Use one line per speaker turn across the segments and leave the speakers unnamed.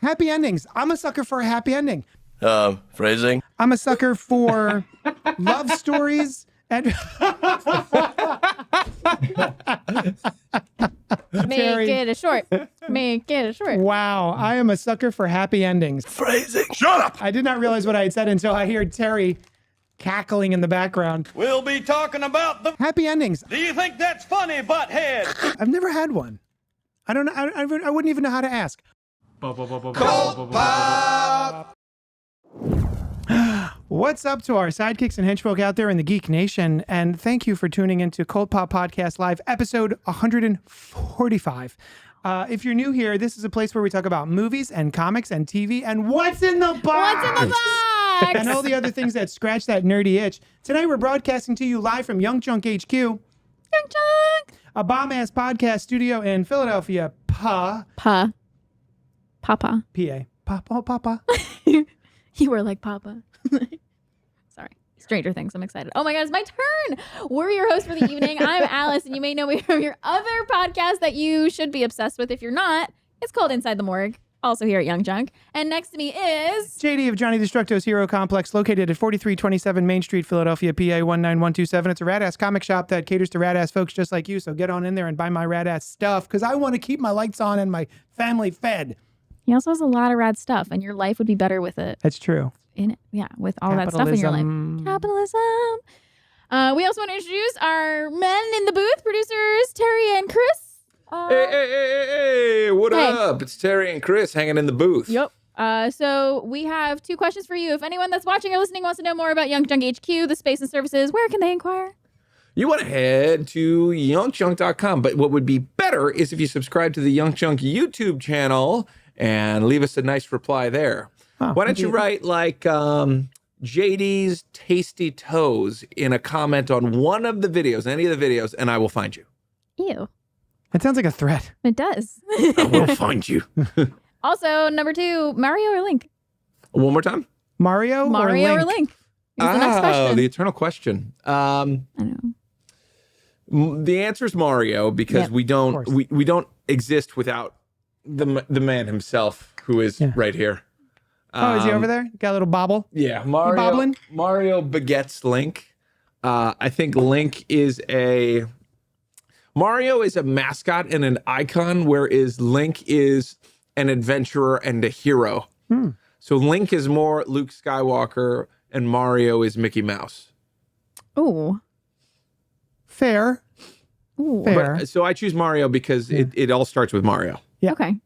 Happy endings. I'm a sucker for a happy ending.
Phrasing.
I'm a sucker for love stories and
Make it a short. Make it a short.
Wow, I am a sucker for happy endings.
Phrasing. Shut up.
I did not realize what I had said until I heard Terry cackling in the background.
We'll be talking about the
Happy endings.
Do you think that's funny, butthead?
I've never had one. I don't know. I wouldn't even know how to ask. What's up to our sidekicks and henchfolk out there in the Geek Nation? And thank you for tuning into CultPOP Podcast Live, episode 145. If you're new here, this is a place where we talk about movies and comics and TV and what's in the box.
What's in the box?
And all the other things that scratch that nerdy itch. Tonight, we're broadcasting to you live from Young Junk HQ.
Young Junk.
A bomb-ass podcast studio in Philadelphia.
Papa.
PA. Papa.
You were like Papa. Sorry. Stranger Things. I'm excited. Oh my God, it's my turn. We're your hosts for the evening. I'm Alice, and you may know me from your other podcast that you should be obsessed with. If you're not, it's called Inside the Morgue. Also here at Young Junk. And next to me is...
JD of Johnny Destructo's Hero Complex, located at 4327 Main Street, Philadelphia, PA 19127. It's a rad-ass comic shop that caters to rad-ass folks just like you, so get on in there and buy my rad-ass stuff, because I want to keep my lights on and my family fed.
He also has a lot of rad stuff, and your life would be better with it.
That's true.
With all that stuff in your life. Capitalism. We also want to introduce our men in the booth, producers Terry and Chris.
Hey, what up? It's Terry and Chris hanging in the booth.
Yep. So we have two questions for you. If anyone that's watching or listening wants to know more about Young Junk HQ, the space and services, where can they inquire?
You want to head to youngjunk.com, but what would be better is if you subscribe to the Young Junk YouTube channel and leave us a nice reply there.
Oh,
Why don't you write like JD's Tasty Toes in a comment on one of the videos, any of the videos, and I will find you.
Ew.
That sounds like a threat.
It does.
I will find you.
Also, number 2, Mario or Link?
One more time.
Mario or Link?
Is the next question.
The eternal question.
I know.
The answer is Mario because we don't exist without the man himself who is right here.
Oh, is he over there? Got a little bobble?
Yeah,
bobbling?
Mario begets Link. I think Mario is a mascot and an icon, whereas Link is an adventurer and a hero. So Link is more Luke Skywalker and Mario is Mickey Mouse.
Ooh.
Fair.
Ooh.
Fair.
But, so I choose Mario because it all starts with Mario.
Yeah.
Okay.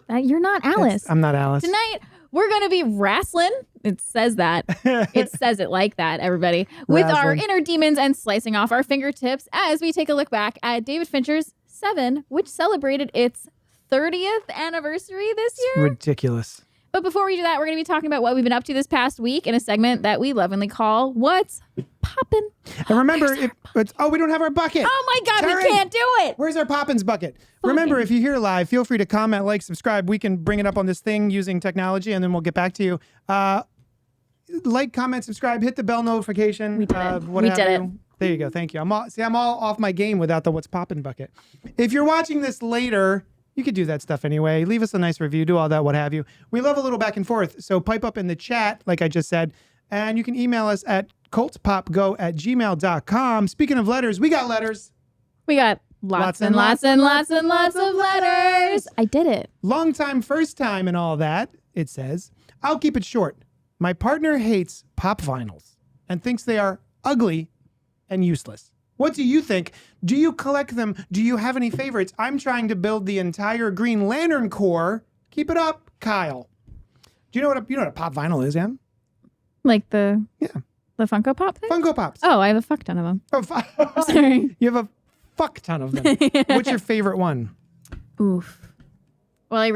You're
not Alice.
I'm not Alice.
Tonight, we're going to be wrestling. It says that. It says it like that, everybody. With our inner demons and slicing off our fingertips as we take a look back at David Fincher's Seven, which celebrated its 30th anniversary this year.
Ridiculous.
But before we do that, we're going to be talking about what we've been up to this past week in a segment that we lovingly call What's Poppin'?
And remember, we don't have our bucket.
Oh my God,
Terry,
we can't do it.
Where's our Poppins bucket? Remember, if you're here live, feel free to comment, like, subscribe. We can bring it up on this thing using technology, and then we'll get back to you. Like, comment, subscribe, hit the bell notification.
We did it.
We did it. There you go. Thank you. I'm all off my game without the What's Poppin' bucket. If you're watching this later, you could do that stuff anyway. Leave us a nice review, do all that, what have you. We love a little back and forth. So pipe up in the chat, like I just said, and you can email us at cultpopgo@gmail.com. Speaking of letters, we got letters.
We got lots and lots of letters. I did it.
Long time, first time, and all that. It says, I'll keep it short. My partner hates pop vinyls and thinks they are ugly and useless. What do you think? Do you collect them? Do you have any favorites? I'm trying to build the entire Green Lantern Corps. Keep it up, Kyle. Do you know what a pop vinyl is, Em?
Like the Funko Pop thing?
Funko Pops.
Oh, I have a fuck ton of them.
Oh,
sorry.
You have a fuck ton of them. What's your favorite one?
Oof. Well, the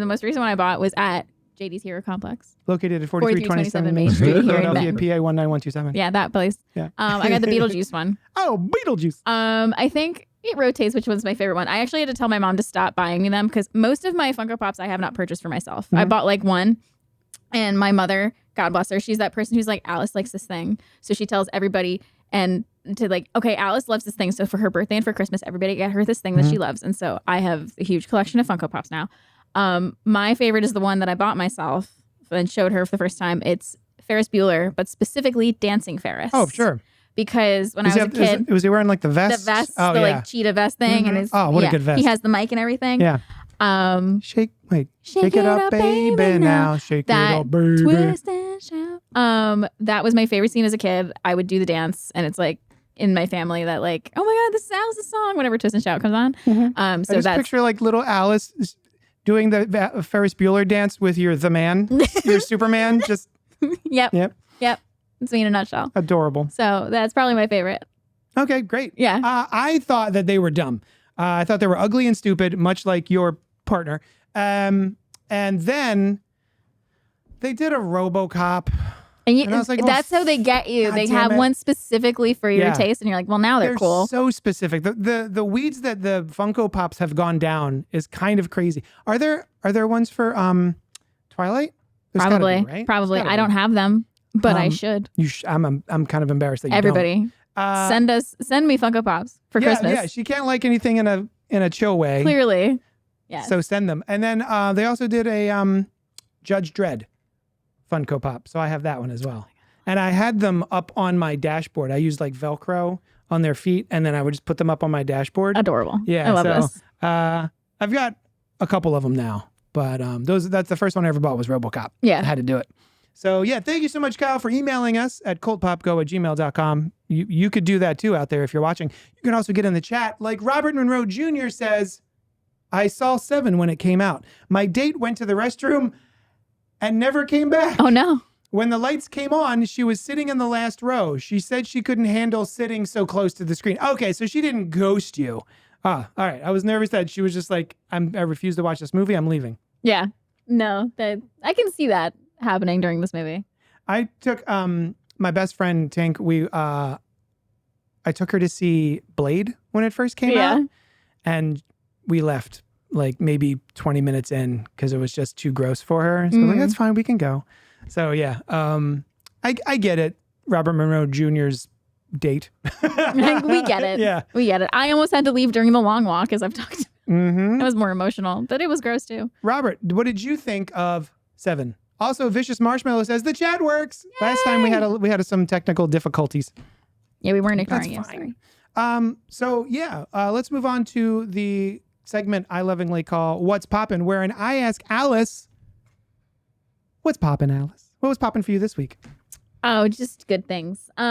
most recent one I bought was at JD's Hero Complex.
Located at 4327 Main Street, Philadelphia, PA 19127.
Yeah, that place.
Yeah.
I got the Beetlejuice one.
Oh, Beetlejuice.
I think it rotates which one's my favorite one. I actually had to tell my mom to stop buying me them because most of my Funko Pops I have not purchased for myself. Mm-hmm. I bought like one, and my mother, God bless her, she's that person who's like, Alice likes this thing. So she tells everybody, and to like, okay, Alice loves this thing. So for her birthday and for Christmas, everybody get her this thing that she loves. And so I have a huge collection of Funko Pops now. My favorite is the one that I bought myself and showed her for the first time. It's Ferris Bueller, but specifically Dancing Ferris.
Oh, sure.
Because when I was a kid,
was he wearing like the vest?
the vest,
Oh,
the
yeah.
like cheetah vest thing, and his
Oh, what a good vest.
He has the mic and everything.
Yeah. Shake it up, baby, now. Shake it
That
up, baby.
twist and shout. That was my favorite scene as a kid. I would do the dance, and it's like in my family that like, oh my god, this is Alice's song. Whenever Twist and Shout comes on.
I
So
just
that's
picture like little Alice doing the Ferris Bueller dance with your the man, your Superman. Just
yep.
Yep.
It's me in a nutshell.
Adorable.
So that's probably my favorite.
Okay, great.
Yeah.
I thought that they were dumb. I thought they were ugly and stupid, much like your partner. And then they did a RoboCop.
And
I was like, well,
that's how they get you.
God
They
damn
have
it.
one specifically for your
Yeah.
taste, and you're like, well, now they're cool.
So specific. The weeds that the Funko Pops have gone down is kind of crazy. Are there ones for Twilight? There's gotta
Probably.
be, right?
Probably.
There's gotta
I don't
be.
have them, but I should.
I'm kind of embarrassed that you
Everybody,
don't.
send me Funko Pops for Christmas.
Yeah, she can't like anything in a chill way.
Clearly. Yeah.
So send them. And then they also did a Judge Dredd Funko Pop. So I have that one as well. And I had them up on my dashboard. I used like Velcro on their feet, and then I would just put them up on my dashboard.
Adorable.
Yeah.
I love this.
I've got a couple of them now, but that's the first one I ever bought was RoboCop.
Yeah.
I had to do it. So yeah, thank you so much, Kyle, for emailing us at cultpopgo@gmail.com. You could do that too out there if you're watching. You can also get in the chat. Like Robert Monroe Jr. says, I saw Seven when it came out. My date went to the restroom and never came back.
Oh no.
When the lights came on, she was sitting in the last row. She said she couldn't handle sitting so close to the screen. Okay, so she didn't ghost you. All right. I was nervous that she was just like, I refuse to watch this movie. I'm leaving.
Yeah. No, I can see that happening during this movie.
I took my best friend Tank. I took her to see Blade when it first came out, and we left like maybe 20 minutes in because it was just too gross for her. So I'm like, that's fine, we can go. So yeah, I get it. Robert Monroe Jr.'s date.
We get it.
Yeah,
we get it. I almost had to leave during the long walk, as I've talked.
Mm-hmm.
It was more emotional, but it was gross too.
Robert, what did you think of Seven? Also, Vicious Marshmallow says the chat works. Yay! Last time we had some technical difficulties.
Yeah, we weren't ignoring you.
Fine.
Sorry.
So yeah, let's move on to the segment I lovingly call "What's Poppin'," wherein I ask Alice, "What's poppin', Alice? What was poppin' for you this week?"
Oh, just good things. So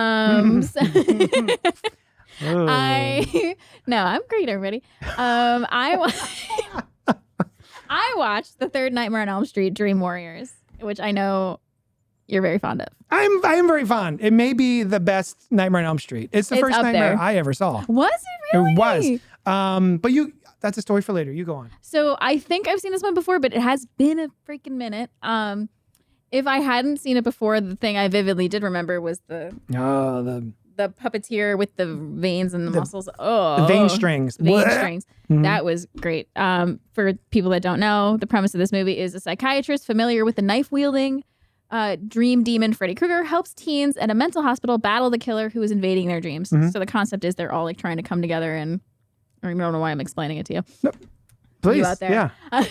Oh.
no, I'm great, everybody. I watched the third Nightmare on Elm Street, Dream Warriors, which I know you're very fond of.
I am very fond. It may be the best Nightmare on Elm Street. It's the first
up
Nightmare
there.
I ever saw.
Was it really?
It was. But that's a story for later. You go on.
So I think I've seen this one before, but it has been a freaking minute. If I hadn't seen it before, the thing I vividly did remember was the puppeteer with the veins and the muscles. Oh,
the vein strings.
Vein strings.
Mhm.
That was great. For people that don't know, the premise of this movie is a psychiatrist familiar with the knife-wielding dream demon Freddy Krueger helps teens at a mental hospital battle the killer who is invading their dreams.
Mhm.
So the concept is they're all like trying to come together, and I don't know why I'm explaining it to you.
Please,
You out there.
yeah.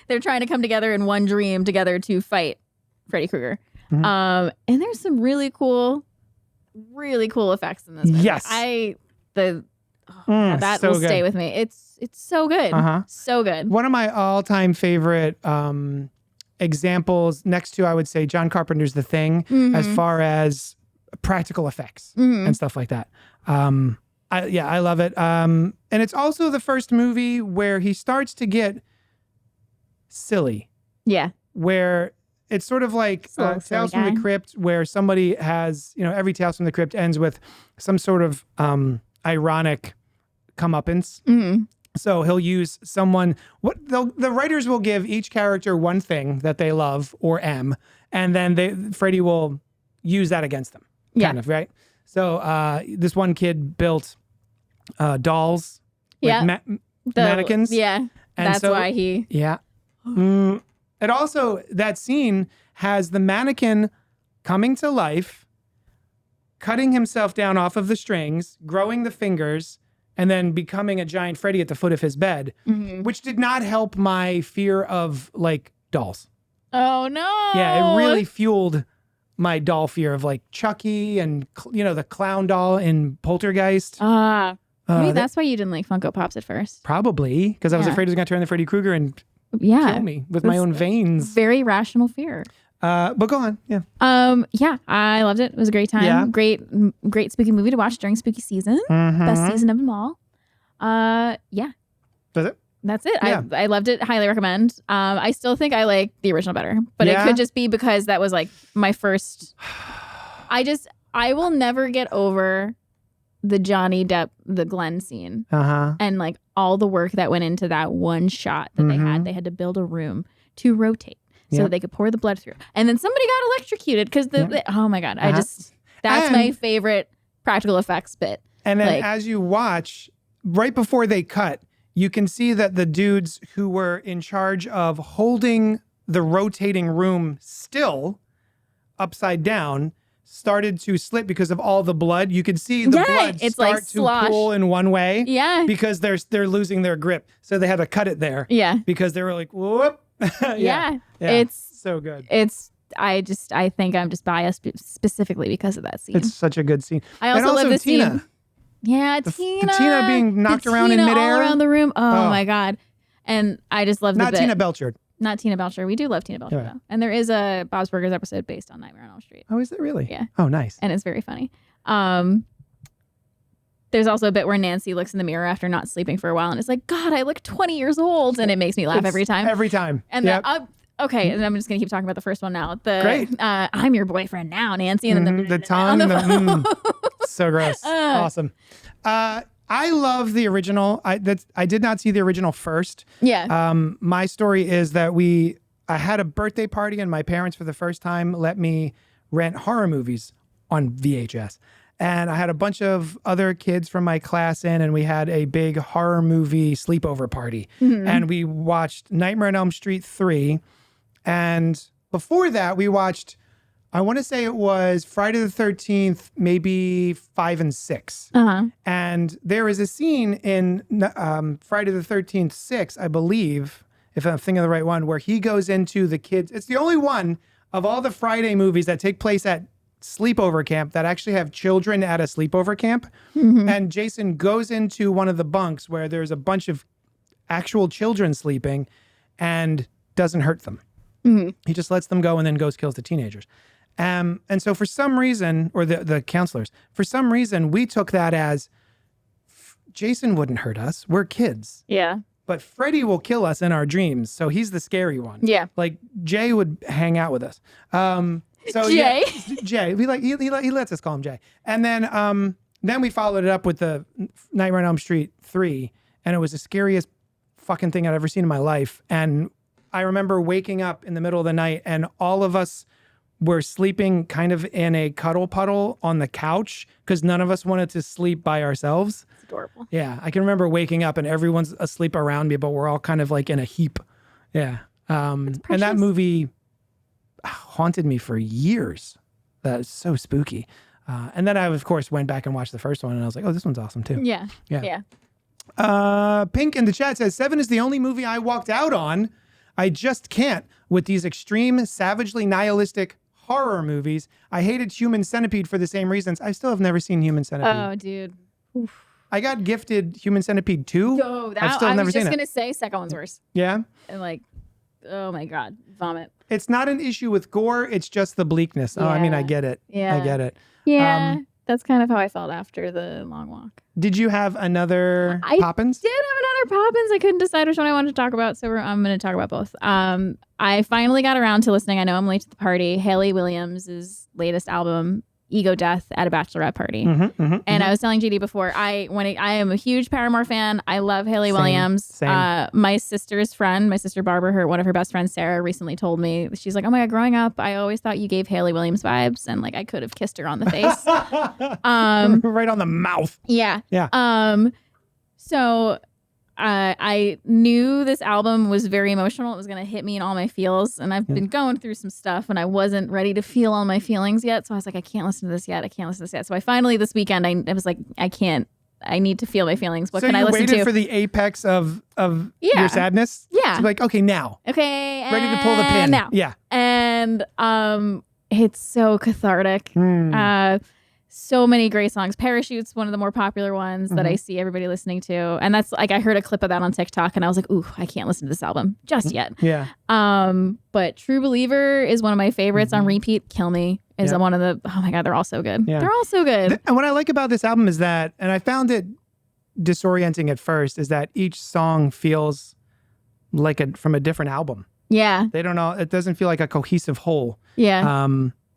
They're trying to come together in one dream together to fight Freddy Krueger.
Mhm.
And there's some really cool effects in this movie.
Yes.
That
so
will
good.
stay with me. It's so good.
Uh-huh.
So good.
One of my all-time favorite examples, next to I would say John Carpenter's The Thing, as far as practical effects and stuff like that. I love it. And it's also the first movie where he starts to get silly,
Yeah.
where it's sort of like
It's a little
Tales
silly
from the
guy.
Crypt, where somebody has, every Tales from the Crypt ends with some sort of ironic comeuppance.
Mm-hmm.
So he'll use someone. The writers will give each character one thing that they love or am, and then Freddy will use that against them. Kind of, right? So this one kid built dolls,
Yeah.
like mannequins.
Yeah.
And
That's
so-
why he.
Yeah. It also, that scene has the mannequin coming to life, cutting himself down off of the strings, growing the fingers, and then becoming a giant Freddy at the foot of his bed, which did not help my fear of like dolls.
Oh no.
Yeah, it really fueled my doll fear of like Chucky and the clown doll in Poltergeist.
Maybe that's why you didn't like Funko Pops at first.
Probably because I was afraid it was going to turn into Freddy Krueger and kill me with my own veins.
Very rational fear.
But go on. Yeah.
Yeah, I loved it. It was a great time.
Yeah.
Great spooky movie to watch during spooky season. Best season of them all. Yeah.
Does it?
That's it.
Yeah.
I loved it. Highly recommend. I still think I like the original better, but it could just be because that was like my first. I will never get over the Johnny Depp, the Glenn scene, and like all the work that went into that one shot that they had. They had to build a room to rotate so that they could pour the blood through, and then somebody got electrocuted because oh my god, that's my favorite practical effects bit.
And then as you watch, right before they cut, you can see that the dudes who were in charge of holding the rotating room still upside down started to slip because of all the blood. You could see the blood start to pool in one way.
Yeah.
Because they're losing their grip. So they had to cut it there.
Yeah.
Because they were like, whoop.
Yeah.
It's so good.
I think I'm just biased specifically because of that scene.
It's such a good scene.
I also love the
Tina.
scene. Yeah, Tina.
The Tina being knocked around in midair.
All around the room. Oh my God. And I just love the bit.
Not Tina Belcher.
Not Tina Belcher. We do love Tina Belcher, though. And there is a Bob's Burgers episode based on Nightmare on Elm Street.
Oh, is it really?
Yeah.
Oh, nice.
And it's very funny. There's also a bit where Nancy looks in the mirror after not sleeping for a while and is like, God, I look 20 years old. And it makes me laugh every time.
Every time.
And okay, and I'm just going to keep talking about the first one now.
Great.
I'm your boyfriend now, Nancy. And then
the tongue. So gross. Awesome. I love the original. I did not see the original first.
Yeah.
My story is that I had a birthday party and my parents for the first time let me rent horror movies on VHS. And I had a bunch of other kids from my class in, and we had a big horror movie sleepover party. And we watched Nightmare on Elm Street 3. And before that, we watched, I want to say it was Friday the 13th, maybe 5 and 6. And there is a scene in Friday the 13th 6, I believe, if I'm thinking of the right one, where he goes into the kids. It's the only one of all the Friday movies that take place at sleepover camp that actually have children at a sleepover camp. And Jason goes into one of the bunks where there's a bunch of actual children sleeping and doesn't hurt them. He just lets them go and then kills the teenagers. And so for some reason, or the counselors, for some reason, we took that as Jason wouldn't hurt us. We're kids.
Yeah.
But Freddy will kill us in our dreams. So he's the scary one.
Yeah.
Like Jay would hang out with us. So
Jay?
Yeah, Jay. He lets us call him Jay. And then we followed it up with the Nightmare on Elm Street 3. And it was the scariest fucking thing I'd ever seen in my life. And I remember waking up in the middle of the night and all of us were sleeping kind of in a cuddle puddle on the couch because none of us wanted to sleep by ourselves.
It's adorable.
Yeah. I can remember waking up and everyone's asleep around me, but we're all kind of like in a heap. Yeah. And that movie haunted me for years. That was so spooky. And then I, of course, went back and watched the first one and I was like, oh, this one's awesome too.
Yeah.
Pink in the chat says, Seven is the only movie I walked out on. I just can't with these extreme, savagely nihilistic horror movies. I hated Human Centipede for the same reasons. I still have never seen Human Centipede.
Oh, dude. Oof.
I got gifted Human Centipede 2.
Oh,
I've still never seen it.
I was just going to say second one's worse.
Yeah?
And like, oh my God, vomit.
It's not an issue with gore. It's just the bleakness. Oh, I mean, I get it.
Yeah.
I get it.
Yeah. That's kind of how I felt after the long walk.
Did you have another Poppins?
I did have another Poppins. I couldn't decide which one I wanted to talk about, so I'm going to talk about both. I finally got around to listening. I know I'm late to the party. Haley Williams' latest album, Ego Death at a Bachelorette Party. And I was telling JD before, I am a huge Paramore fan. I love Haley Williams.
Same.
My sister's friend, my sister Barbara, one of her best friends, Sarah, recently told me, she's like, oh my God, growing up, I always thought you gave Haley Williams vibes. And like, I could have kissed her on the face.
Right on the mouth.
Yeah.
Yeah.
So I knew this album was very emotional. It was going to hit me in all my feels. And I've been going through some stuff and I wasn't ready to feel all my feelings yet. So I was like, I can't listen to this yet. I can't listen to this yet. So I finally, this weekend, I was like, I need to feel my feelings. What
so
can I listen to?
you waited for the apex of your sadness?
Yeah.
To be like, okay, now.
Okay.
Ready to pull the pin.
Now.
Yeah.
And it's so cathartic. So many great songs. Parachute's one of the more popular ones that I see everybody listening to. And that's like, I heard a clip of that on TikTok and I was like, ooh, I can't listen to this album just yet.
Yeah.
But True Believer is one of my favorites on repeat. Kill Me is one of the, oh my God, they're all so good.
Yeah.
They're all so good.
And what I like about this album is that, and I found it disorienting at first, is that each song feels like from a different album.
Yeah.
They don't know, it doesn't feel like a cohesive whole.
Yeah.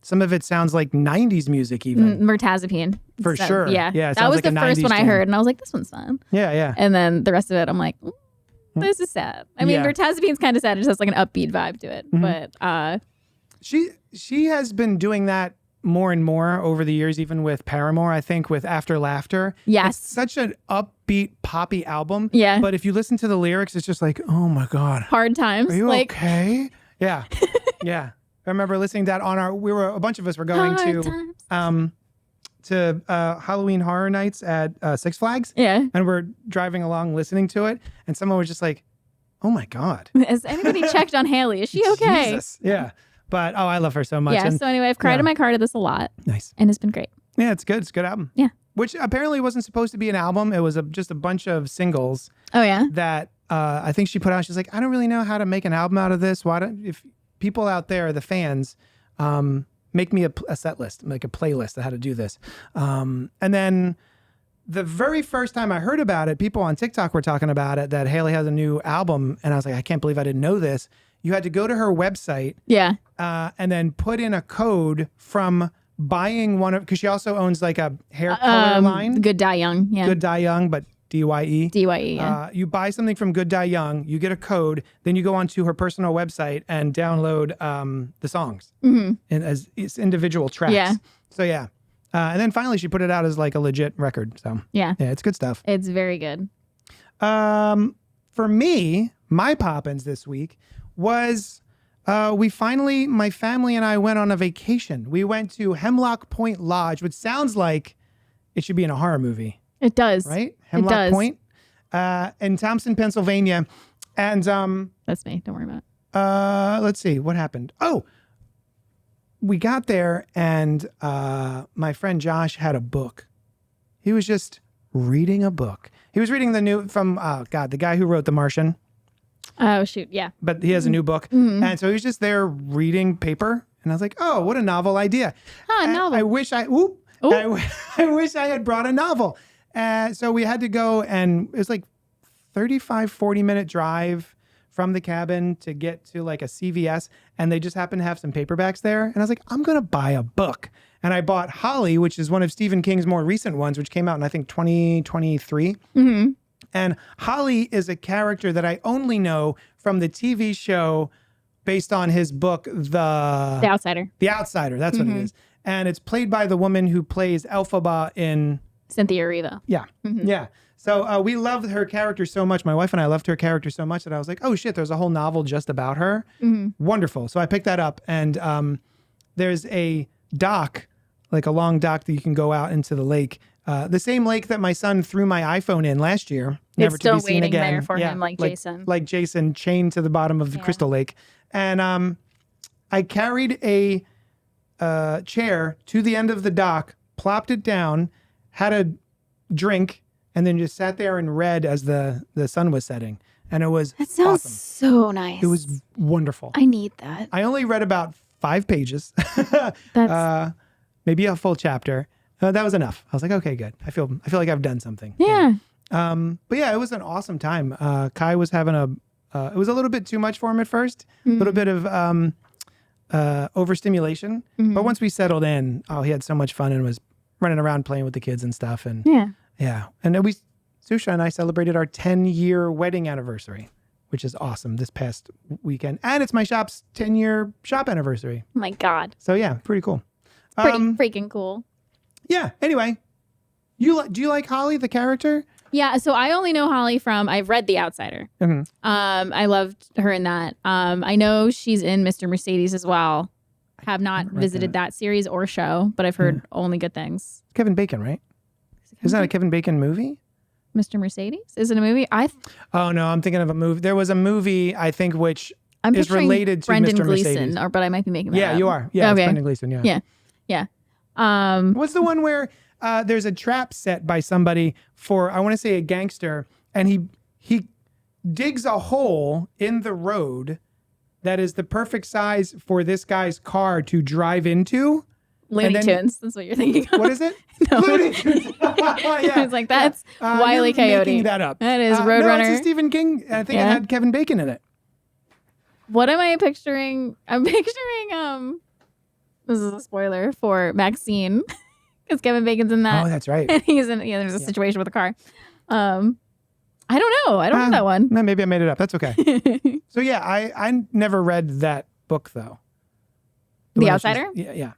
Some of it sounds like 90s music even.
Mertazapine.
For sure.
Yeah.
Yeah, it
that
sounds
was
like
the
a
first
90s
one I
jam.
heard and I was like, this one's fun.
Yeah, yeah.
And then the rest of it, I'm like, this is sad. I mean,
Yeah.
Mertazapine's kind of sad. It just has like an upbeat vibe to it. But
She has been doing that more and more over the years, even with Paramore, I think, with After Laughter.
Yes.
It's such an upbeat, poppy album.
Yeah.
But if you listen to the lyrics, it's just like, oh my God.
hard times.
Are you
like,
okay? Yeah. Yeah. I remember listening to that on a bunch of us were going
Hard
to Halloween Horror Nights at Six Flags.
Yeah.
And we're driving along listening to it. And someone was just like, oh my God.
Has anybody checked on Haley? Is she okay?
Jesus. Yeah. But, I love her so much.
Yeah.
And,
So anyway, I've cried in my car to this a lot.
nice.
And it's been great.
Yeah, it's good. It's a good album.
Yeah.
Which apparently wasn't supposed to be an album. It was just a bunch of singles
Oh, yeah?
that I think she put out. She's like, I don't really know how to make an album out of this. If people out there, the fans, make me a set list, like a playlist of how to do this. And then the very first time I heard about it, people on TikTok were talking about it, that Haley has a new album. And I was like, I can't believe I didn't know this. You had to go to her website
Yeah.
and then put in a code from buying one of, because she also owns like a hair color line.
Good Die Young. Yeah.
Good Die Young, but DYE.
DYE. Yeah.
You buy something from Good Die Young, you get a code, then you go onto her personal website and download the songs as individual tracks.
Yeah.
So yeah. And then finally she put it out as like a legit record. So
Yeah.
yeah, it's good stuff.
It's very good.
For me, my pop-ins this week was my family and I went on a vacation. We went to Hemlock Point Lodge, which sounds like it should be in a horror movie.
It does.
Right? Hemlock Point in Thompson, Pennsylvania. And
That's me. Don't worry about it.
let's see what happened. Oh, we got there and my friend Josh had a book. He was just reading a book. He was reading the new from the guy who wrote The Martian.
Oh, shoot. Yeah.
But he has a new book. And so he was just there reading paper. And I was like, oh, what a novel idea.
Ah,
And
novel.
I wish I wish I had brought a novel. So we had to go, and it was like 35, 40-minute drive from the cabin to get to like a CVS. And they just happened to have some paperbacks there. And I was like, I'm going to buy a book. And I bought Holly, which is one of Stephen King's more recent ones, which came out in, I think, 2023. And Holly is a character that I only know from the TV show based on his book, The
Outsider.
The Outsider. That's what it is. And it's played by the woman who plays Elphaba in...
Cynthia Erivo.
Yeah. Yeah. So we loved her character so much. My wife and I loved her character so much that I was like, oh, shit, there's a whole novel just about her. Wonderful. So I picked that up. And there's a dock, like a long dock that you can go out into the lake. The same lake that my son threw my iPhone in last year. Never
It's still
to be seen
waiting
again.
there for him, like Jason.
Like Jason, chained to the bottom of the Crystal Lake. And I carried a chair to the end of the dock, plopped it down, had a drink, and then just sat there and read as the sun was setting. And it was
That sounds
awesome.
so nice.
It was wonderful.
I need that.
I only read about 5 pages,
That's
maybe a full chapter. That was enough. I was like, okay, good. I feel like I've done something.
yeah.
But yeah, it was an awesome time. Kai was having it was a little bit too much for him at first, a little bit of overstimulation. But once we settled in, he had so much fun and was running around playing with the kids and stuff. And
Yeah.
And then Susha and I celebrated our 10-year wedding anniversary, which is awesome this past weekend. And it's my shop's 10-year shop anniversary.
Oh my God.
So yeah, pretty cool.
Pretty freaking cool.
Yeah. Anyway, do you like Holly, the character?
Yeah, so I only know Holly from, I've read The Outsider.
Mhm.
I loved her in that. I know she's in Mr. Mercedes as well. Have not
haven't read
visited that series or show, but I've heard only good things.
Kevin Bacon, right? Isn't that a Kevin Bacon movie?
Mr. Mercedes? Is it a movie?
Oh no, I'm thinking of a movie. There was a movie I think which
I'm
is
picturing
related to
Brendan
Mr.
Gleeson,
Mercedes.
but I might be making that
Yeah,
up.
you are. Yeah, it's
Okay.
Brendan Gleeson.
Yeah.
What's the one where there's a trap set by somebody for, I want to say, a gangster, and he digs a hole in the road that is the perfect size for this guy's car to drive into.
Looney
and then-
Tunes. That's what you're thinking of.
What is it?
No.
Looney Tunes. Yeah.
It's like, that's Wile E.
You're
Coyote.
making that up.
That is
No,
Roadrunner.
it's a Stephen King. I think it
Yeah.
had Kevin Bacon in it.
What am I picturing? I'm picturing, this is a spoiler for Maxine, because Kevin Bacon's in that.
Oh, that's right.
And he's in, there's a situation with a car. I don't know. I don't know that one.
No, maybe I made it up. That's okay. So yeah, I never read that book though.
The
one that she's-
Outsider?
Yeah.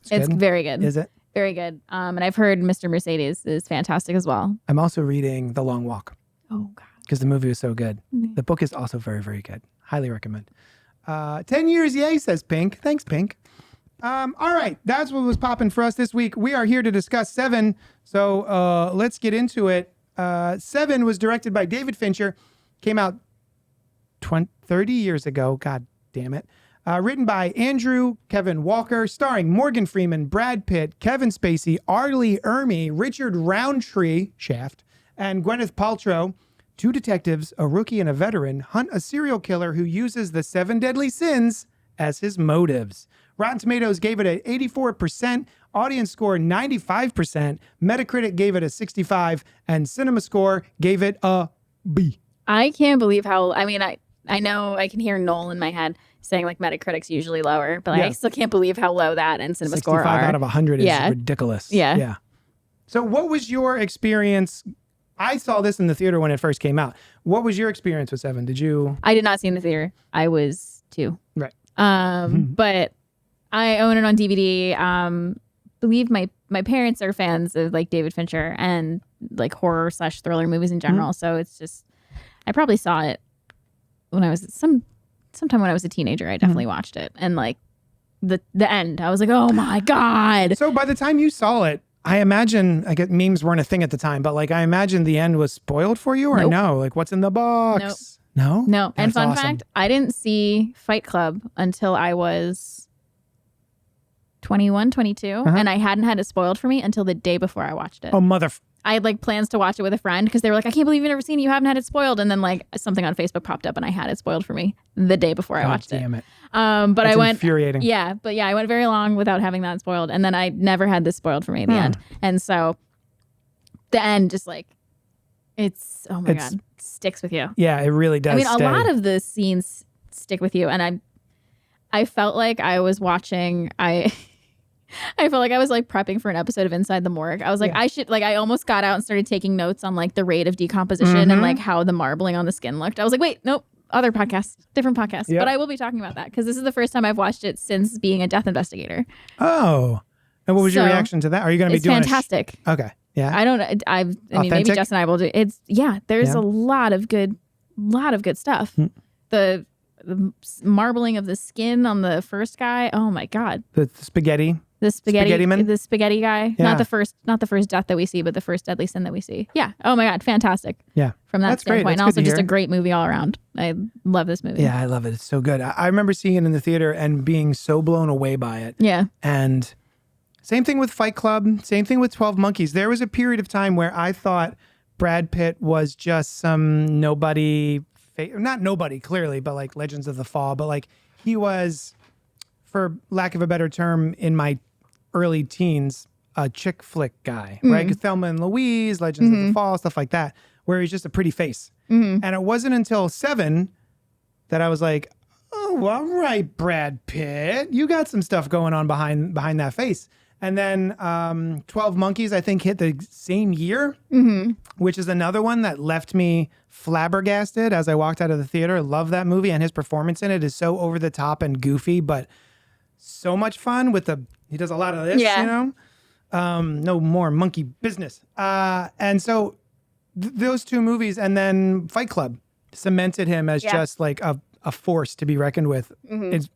It's
good.
very good.
Is it?
Very good. And I've heard Mr. Mercedes is fantastic as well.
I'm also reading The Long Walk
Oh, God.
because the movie was so good.
Mhm.
The book is also very, very good. Highly recommend. 10 years, yay, says Pink. Thanks, Pink. All right, that's what was popping for us this week. We are here to discuss Seven, so let's get into it. Seven was directed by David Fincher, came out 30 years ago. God damn it. Written by Andrew Kevin Walker, starring Morgan Freeman, Brad Pitt, Kevin Spacey, Arlie Ermey, Richard Roundtree, Shaft, and Gwyneth Paltrow. Two detectives, a rookie and a veteran, hunt a serial killer who uses the 7 deadly sins as his motives. Rotten Tomatoes gave it an 84%, audience score 95%, Metacritic gave it a 65, and CinemaScore gave it a B.
I can't believe how, I know I can hear Noel in my head saying like Metacritic's usually lower, but
Yeah.
I still can't believe how low that and CinemaScore
65
are.
out of 100 is
Yeah.
ridiculous.
Yeah.
So what was your experience? I saw this in the theater when it first came out. What was your experience with Seven? Did you?
I did not see it in the theater. I was 2.
Right.
But I own it on DVD. Believe my parents are fans of like David Fincher and like horror / thriller movies in general. So it's just, I probably saw it when I was sometime when I was a teenager. I definitely watched it, and like the end, I was like, oh my God.
So by the time you saw it, I imagine, I guess memes weren't a thing at the time, but like I imagine the end was spoiled for you, or
Nope.
no? Like what's in the box? No.
No. And
That's
fun
awesome.
fact, I didn't see Fight Club until I was 21, 22, and I hadn't had it spoiled for me until the day before I watched it.
Oh mother.
I had like plans to watch it with a friend because they were like, I can't believe you've never seen it. You haven't had it spoiled. And then like something on Facebook popped up and I had it spoiled for me the day before I watched it.
Damn it.
But
That's
I went,
infuriating.
I went very long without having that spoiled. And then I never had this spoiled for me at the end. And so the end just like, it's, oh my
It's-
God, sticks with you.
Yeah, it really does.
I mean,
stay.
a lot of the scenes stick with you. And I felt like I was watching, I felt like I was like prepping for an episode of Inside the Morgue. I was like, I almost got out and started taking notes on like the rate of decomposition and like how the marbling on the skin looked. I was like, wait, nope, other podcast, different podcast.
Yep.
But I will be talking about that because this is the first time I've watched it since being a death investigator.
Oh. And what was your
So,
reaction to that? Are you going to be
It's
doing
fantastic.
Okay. Yeah.
I mean, maybe
Authentic?
Jess and I will do. It's there's
Yeah.
a lot of good stuff. The marbling of the skin on the first guy. Oh my God.
The spaghetti.
The
Spaghetti man?
the spaghetti guy.
Yeah.
Not the first death that we see, but the first deadly sin that we see. Yeah. Oh my God, fantastic.
Yeah.
From that
That's great.
standpoint.
That's
And
good
also
to
just a
hear.
great movie all around. I love this movie.
Yeah, I love it. It's so good. I remember seeing it in the theater and being so blown away by it.
Yeah.
And same thing with Fight Club, same thing with 12 Monkeys. There was a period of time where I thought Brad Pitt was just some nobody, not nobody clearly, but like Legends of the Fall, but like he was, for lack of a better term, in my early teens, a chick flick guy, right? Thelma and Louise, Legends of the Fall, stuff like that, where he's just a pretty face. And it wasn't until Seven that I was like, oh, all right, Brad Pitt, you got some stuff going on behind that face. And then 12 Monkeys, I think, hit the same year, which is another one that left me flabbergasted as I walked out of the theater. Love that movie, and his performance in it is so over the top and goofy, but so much fun with he does a lot of this,
Yeah.
you know? No more monkey business. And so those two movies and then Fight Club cemented him as just like a force to be reckoned with. It's,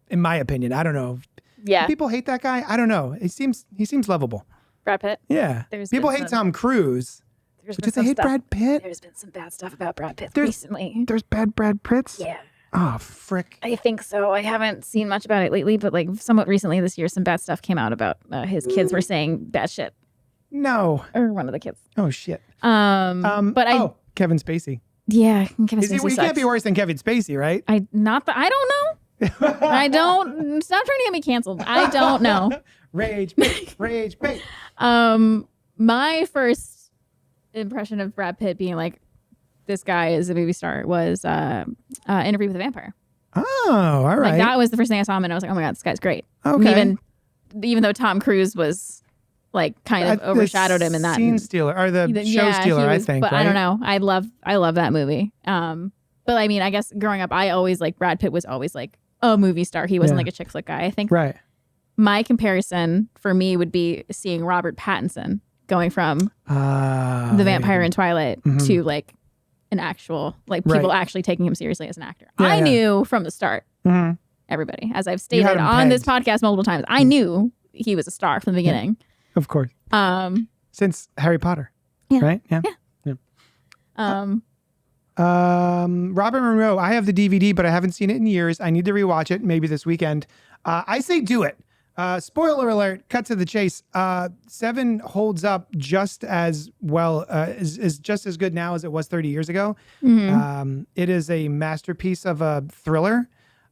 in my opinion. I don't know.
Yeah.
Do people hate that guy? I don't know. He seems lovable.
Brad Pitt.
Yeah. People hate Tom Cruise. But do they hate Brad Pitt?
There's been some bad stuff about Brad Pitt recently.
There's bad Brad Pitts?
Yeah.
Oh, frick.
I think so. I haven't seen much about it lately, but like somewhat recently this year, some bad stuff came out about his kids were saying bad shit.
No.
Or one of the kids.
Oh, shit. Kevin Spacey.
Yeah. Kevin Spacey
he can't be worse than Kevin Spacey, right?
I don't know. Stop trying to get me canceled. I don't know.
Rage bait.
My first impression of Brad Pitt being like, this guy is a movie star was Interview with a Vampire.
Oh, all right.
Like that was the first thing I saw him and I was like, oh my God, this guy's great.
Okay.
Even though Tom Cruise was like kind of overshadowed him in that.
Scene stealer or the show stealer, I think.
But
right?
I don't know. I love that movie. But I mean, I guess growing up, I always like Brad Pitt was always like a movie star. He wasn't like a chick flick guy. I think my comparison for me would be seeing Robert Pattinson going from the vampire in Twilight to like an actual, like people actually taking him seriously as an actor. I knew from the start, everybody, as I've stated on this podcast multiple times, I knew he was a star from the beginning.
Of course. Since Harry Potter. Right? Yeah. Robert Monroe, I have the DVD, but I haven't seen it in years. I need to rewatch it, maybe this weekend. I say do it. Spoiler alert, cut to the chase. Seven holds up just as well, is just as good now as it was 30 years ago. It is a masterpiece of a thriller.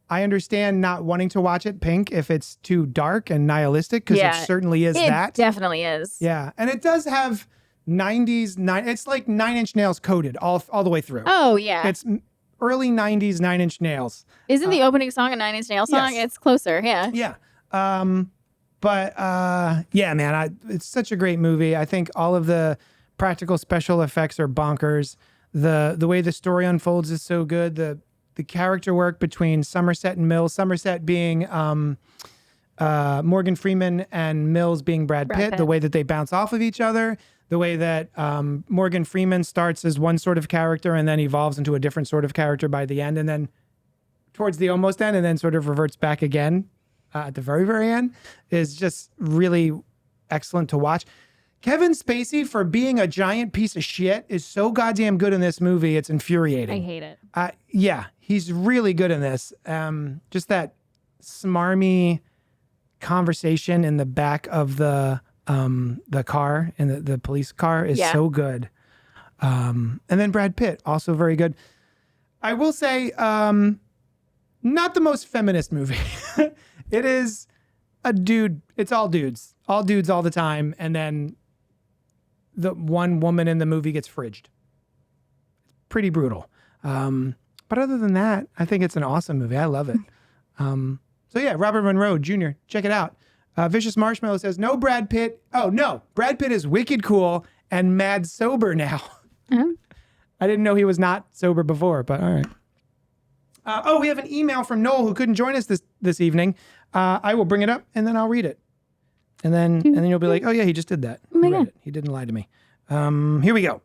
I understand not wanting to watch it, Pink, if it's too dark and nihilistic, because it certainly is that.
It definitely is.
Yeah. And it does have 90s, it's like Nine Inch Nails coded all the way through.
Oh, yeah.
It's early 90s Nine Inch Nails.
Isn't the opening song a Nine Inch Nails song?
Yes.
It's closer, yeah.
Yeah. Yeah, man, it's such a great movie. I think all of the practical special effects are bonkers. The way the story unfolds is so good. The character work between Somerset and Mills, Somerset being Morgan Freeman and Mills being Brad Pitt, the way that they bounce off of each other, the way that Morgan Freeman starts as one sort of character and then evolves into a different sort of character by the end, and then towards the almost end, and then sort of reverts back again at the very, very end, is just really excellent to watch. Kevin Spacey, for being a giant piece of shit, is so goddamn good in this movie. It's infuriating.
I hate it.
Yeah, he's really good in this. Just that smarmy conversation in the back of the car, in the police car, is so good. And then Brad Pitt, also very good. I will say, not the most feminist movie. It is a dude. It's all dudes all the time. And then the one woman in the movie gets fridged. Pretty brutal. But other than that, I think it's an awesome movie. I love it. So yeah, Robert Monroe Jr., check it out. Vicious Marshmallow says, no Brad Pitt. Oh no, Brad Pitt is wicked cool and mad sober now. I didn't know he was not sober before, but all right. We have an email from Noel who couldn't join us this evening. I will bring it up and then I'll read it. And then you'll be like, oh yeah, he just did that. He didn't lie to me. Here we go.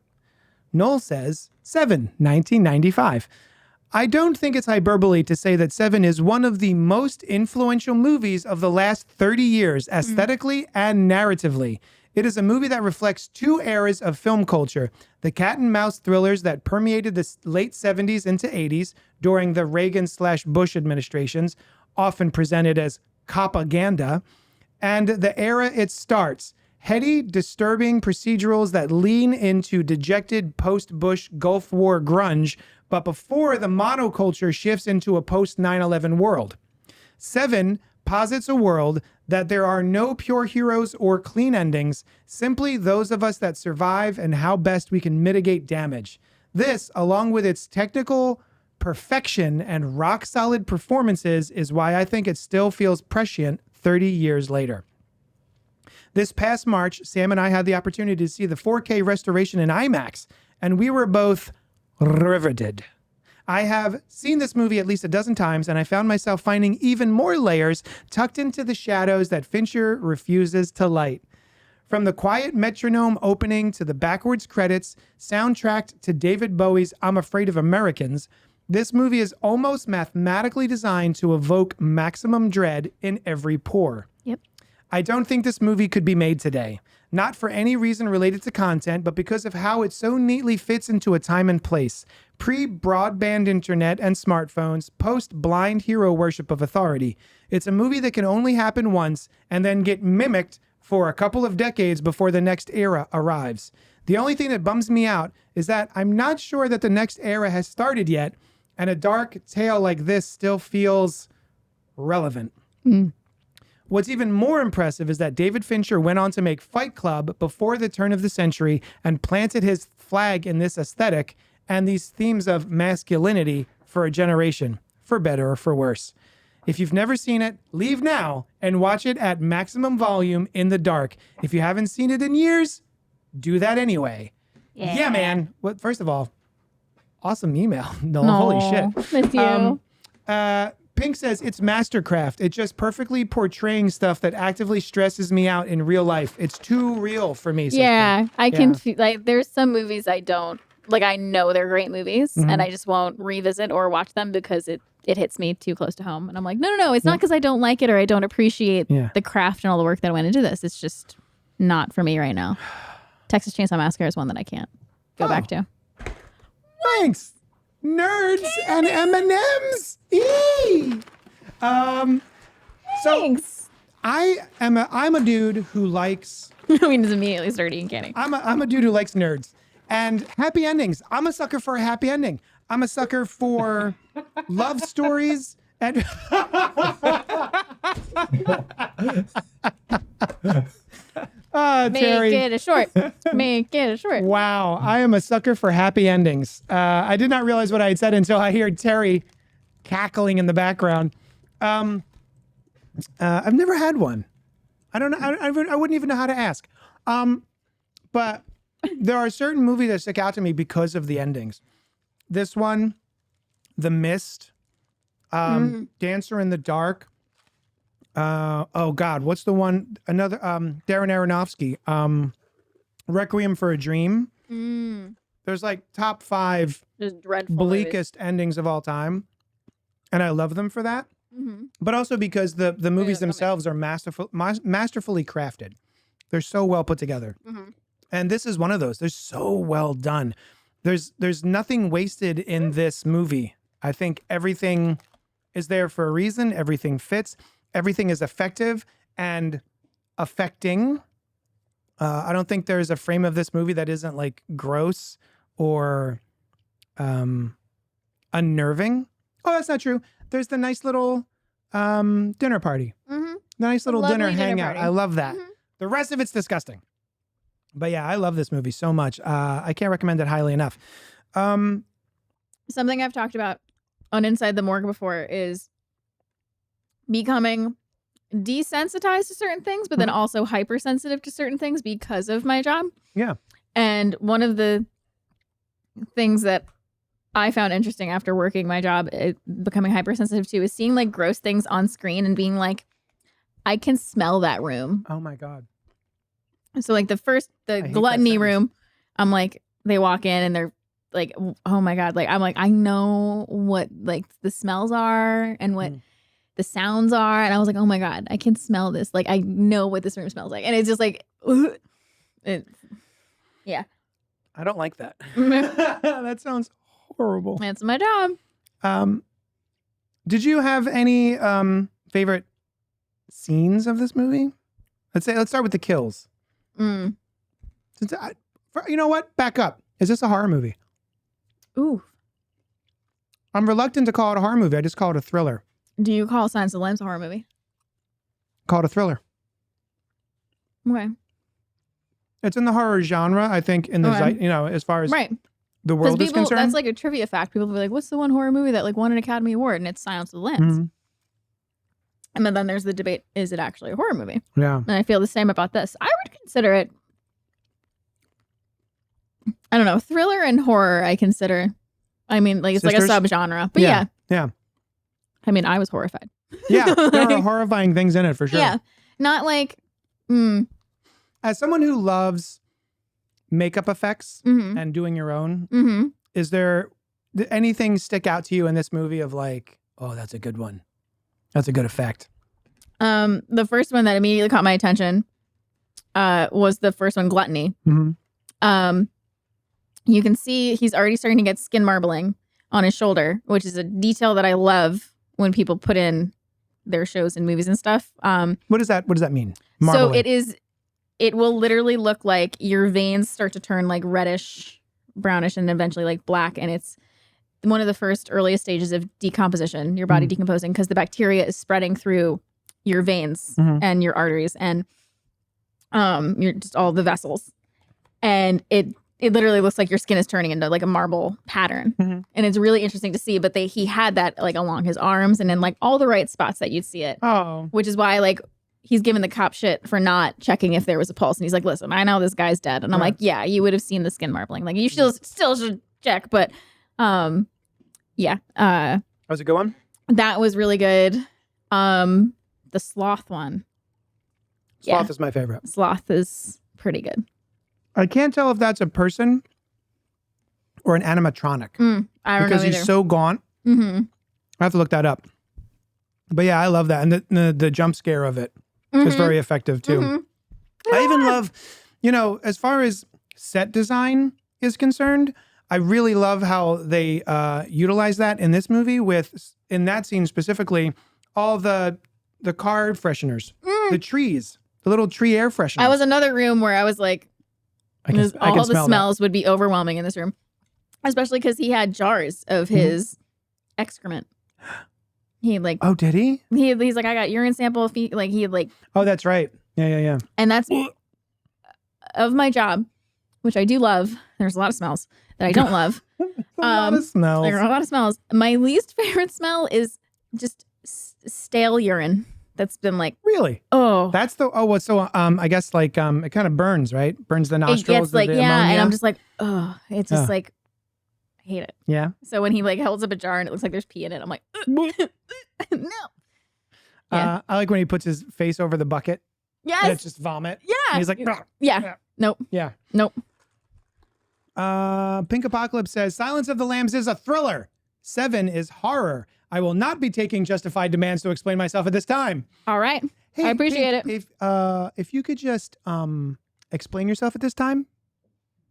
Noel says, 1995. I don't think it's hyperbole to say that Seven is one of the most influential movies of the last 30 years, aesthetically and narratively. It is a movie that reflects two eras of film culture, the cat and mouse thrillers that permeated the late 70s into 80s during the Reagan/Bush administrations, often presented as copaganda, and the era it starts, heady, disturbing procedurals that lean into dejected post-Bush Gulf War grunge, but before the monoculture shifts into a post-9/11 world. Seven posits a world that there are no pure heroes or clean endings, simply those of us that survive and how best we can mitigate damage. This, along with its technical perfection and rock-solid performances, is why I think it still feels prescient 30 years later. This past March, Sam and I had the opportunity to see the 4K restoration in IMAX, and we were both riveted. I have seen this movie at least a dozen times, and I found myself finding even more layers tucked into the shadows that Fincher refuses to light. From the quiet metronome opening to the backwards credits, soundtracked to David Bowie's I'm Afraid of Americans, this movie is almost mathematically designed to evoke maximum dread in every pore.
Yep.
I don't think this movie could be made today. Not for any reason related to content, but because of how it so neatly fits into a time and place. Pre-broadband internet and smartphones, post-blind hero worship of authority. It's a movie that can only happen once and then get mimicked for a couple of decades before the next era arrives. The only thing that bums me out is that I'm not sure that the next era has started yet, and a dark tale like this still feels relevant. What's even more impressive is that David Fincher went on to make Fight Club before the turn of the century and planted his flag in this aesthetic and these themes of masculinity for a generation, for better or for worse. If you've never seen it, leave now and watch it at maximum volume in the dark. If you haven't seen it in years, do that anyway. Yeah, man. Well, first of all, awesome email. No, holy shit.
Miss you.
Pink says it's mastercraft. It's just perfectly portraying stuff that actively stresses me out in real life. It's too real for me.
Yeah, I can feel like there's some movies I don't like. I know they're great movies, and I just won't revisit or watch them because it hits me too close to home. And I'm like, no, it's not because I don't like it or I don't appreciate the craft and all the work that went into this. It's just not for me right now. Texas Chainsaw Massacre is one that I can't go back to.
Thanks, nerds and M&Ms.
Thanks.
I'm a dude who likes.
I mean, it's immediately start eating candy.
I'm a dude who likes nerds and happy endings. I'm a sucker for a happy ending. I'm a sucker for love stories and. Terry.
Make it a short. Make it a short.
Wow, I am a sucker for happy endings. I did not realize what I had said until I heard Terry cackling in the background. I've never had one. I don't know. I wouldn't even know how to ask. But there are certain movies that stick out to me because of the endings. This one, The Mist, Dancer in the Dark. Oh God, what's the one? Another Darren Aronofsky. Requiem for a Dream. There's like top 5
just dreadful
bleakest endings of all time, and I love them for that. But also because the movies themselves are masterfully crafted. They're so well put together, and this is one of those. They're so well done. There's nothing wasted in this movie. I think everything is there for a reason. Everything fits. Everything is effective and affecting. I don't think there's a frame of this movie that isn't like gross or unnerving. Oh, that's not true. There's the nice little dinner party. The nice little dinner hangout. I love that. The rest of it's disgusting. But yeah, I love this movie so much. I can't recommend it highly enough.
Something I've talked about on Inside the Morgue before is becoming desensitized to certain things, but then also hypersensitive to certain things because of my job.
Yeah.
And one of the things that I found interesting after working my job, becoming hypersensitive to, is seeing like gross things on screen and being like, I can smell that room.
Oh my God.
So like the gluttony room, I'm like, they walk in and they're like, oh my God. Like, I'm like, I know what like the smells are and what the sounds are. And I was like, oh my God, I can smell this. Like, I know what this room smells like. And it's just like, yeah.
I don't like that. That sounds horrible.
That's my job.
Did you have any favorite scenes of this movie? Let's start with the kills. You know what? Back up. Is this a horror movie?
Ooh.
I'm reluctant to call it a horror movie. I just call it a thriller.
Do you call Silence of the Lambs a horror movie?
Call it a thriller.
Okay.
It's in the horror genre, I think, in the as far as the world is concerned.
That's like a trivia fact. People will be like, what's the one horror movie that like won an Academy Award? And it's Silence of the Lambs. And then there's the debate, is it actually a horror movie?
Yeah.
And I feel the same about this. I would consider it, I don't know, thriller and horror I consider. I mean, like, it's
Sisters?
like a subgenre. But yeah. I mean, I was horrified.
Yeah, there are horrifying things in it for sure.
Yeah. Not like,
As someone who loves makeup effects
Mm-hmm.
and doing your own,
Mm-hmm.
is there anything stick out to you in this movie of like, oh, that's a good one. That's a good effect.
The first one that immediately caught my attention was the first one, Gluttony.
Mm-hmm.
You can see he's already starting to get skin marbling on his shoulder, which is a detail that I love when people put in their shows and movies and stuff.
What does that mean?
So
Marbling.
it will literally look like your veins start to turn like reddish, brownish, and eventually like black. And it's one of the first earliest stages of decomposition, your body decomposing, because the bacteria is spreading through your veins and your arteries and your just all the vessels. And it literally looks like your skin is turning into like a marble pattern.
Mm-hmm.
And it's really interesting to see. But he had that like along his arms and in like all the right spots that you'd see it.
Oh.
Which is why like he's given the cop shit for not checking if there was a pulse. And he's like, listen, I know this guy's dead. And I'm like, yeah, you would have seen the skin marbling. Like you still should check. But yeah.
That was a good one?
That was really good. The sloth one.
Sloth is my favorite.
Sloth is pretty good.
I can't tell if that's a person or an animatronic.
I don't know
because
either.
he's so gaunt.
Mm-hmm.
I have to look that up. But yeah, I love that. And the jump scare of it is very effective too.
Mm-hmm.
I even love, as far as set design is concerned, I really love how they utilize that in this movie in that scene specifically, all the car fresheners, the trees, the little tree air fresheners.
I was another room where I was like,
I can
all the
smell
smells would be overwhelming in this room, especially because he had jars of his excrement. He like,
oh, did he?
He's like, I got urine sample.
Oh, that's right. Yeah.
And that's of my job, which I do love. There's a lot of smells that I don't love.
A lot of smells.
There are a lot of smells. My least favorite smell is just stale urine. That's been like,
Really?
oh,
That's what's so I guess like it kind of burns, right? Burns the
it
nostrils.
gets like,
the
yeah.
ammonia.
And I'm just like, oh, it's just
Yeah.
like, I hate it.
Yeah.
So when he like holds up a jar and it looks like there's pee in it, I'm like, no. Yeah.
I like when he puts his face over the bucket and
Yes.
it's just vomit.
Yeah.
And he's like, "Bah."
Yeah.
Yeah.
Nope.
Yeah.
Nope.
Pink Apocalypse says, Silence of the Lambs is a thriller. 7 is horror. I will not be taking justified demands to explain myself at this time.
All right.
Hey,
I appreciate
Pink, if you could just explain yourself at this time,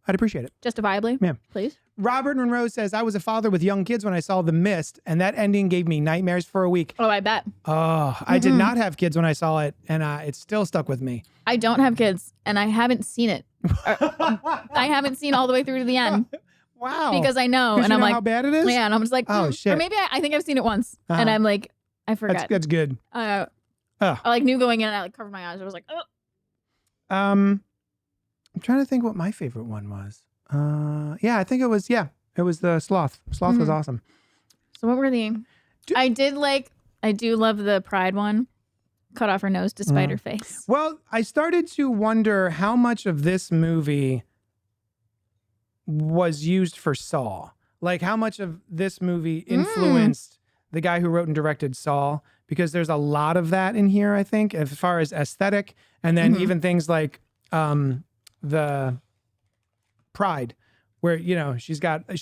I'd appreciate it.
Justifiably.
Yeah.
Please.
Robert Monroe says, I was a father with young kids when I saw The Mist, and that ending gave me nightmares for a week.
Oh, I bet.
Oh, I did not have kids when I saw it, and it still stuck with me.
I don't have kids and I haven't seen it. I haven't seen all the way through to the end
Wow.
because I know.
'Cause
and
you
I'm
know
like,
how bad it is?
yeah. And I'm just like,
Oh, shit.
Or maybe I think I've seen it once and
Uh-huh.
I'm like, I forgot.
That's good.
I
Oh.
like knew going in and I like covered my eyes. I was like, oh.
I'm trying to think what my favorite one was. Yeah, I think it was the sloth. Sloth was awesome.
So what were the? I do love the pride one. Cut off her nose to spite her face.
Well, I started to wonder how much of this movie was used for Saw. Like how much of this movie influenced the guy who wrote and directed Saw, because there's a lot of that in here, I think, as far as aesthetic, and then even things like the pride, where she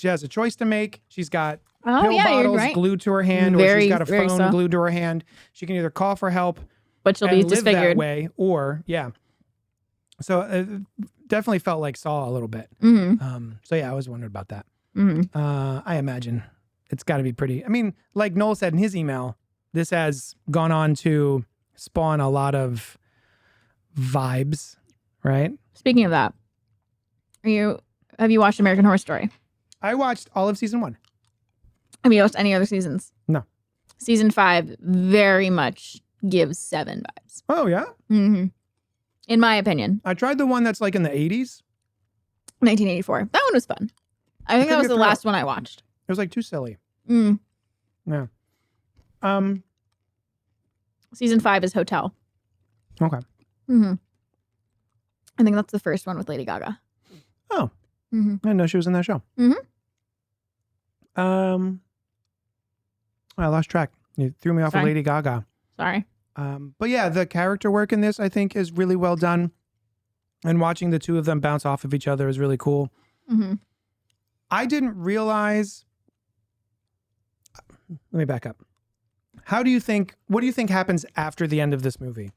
has a choice to make. She's got pill
You're
bottles
right.
glued to her hand, or
Very,
she's got a
very
phone
Saw.
glued to her hand. She can either call for help
But she'll
and
be
live
disfigured.
that way, or So it definitely felt like Saw a little bit.
Mm-hmm.
So yeah, I was wondering about that.
Mm-hmm.
I imagine it's got to be pretty. I mean, like Noel said in his email, this has gone on to spawn a lot of vibes, right?
Speaking of that, have you watched American Horror Story?
I watched all of season 1.
Have you watched any other seasons?
No.
Season 5 very much gives 7 vibes.
Oh yeah,
Mm-hmm. In my opinion,
I tried the one that's like in the 80s.
1984. That one was fun. I think that
couldn't
was
get
the
through
last
it.
one I watched.
It was like too silly.
Mm.
Yeah.
Season 5 is Hotel.
Okay.
Mm-hmm. I think that's the first one with Lady Gaga.
Oh.
Mm-hmm.
I didn't know she was in that show.
Mhm.
I lost track. You threw me off
Sorry.
with Lady Gaga.
Sorry.
But yeah, the character work in this, I think, is really well done. and watching the two of them bounce off of each other is really cool.
Mm-hmm.
I didn't realize. Let me back up. What do you think happens after the end of this movie?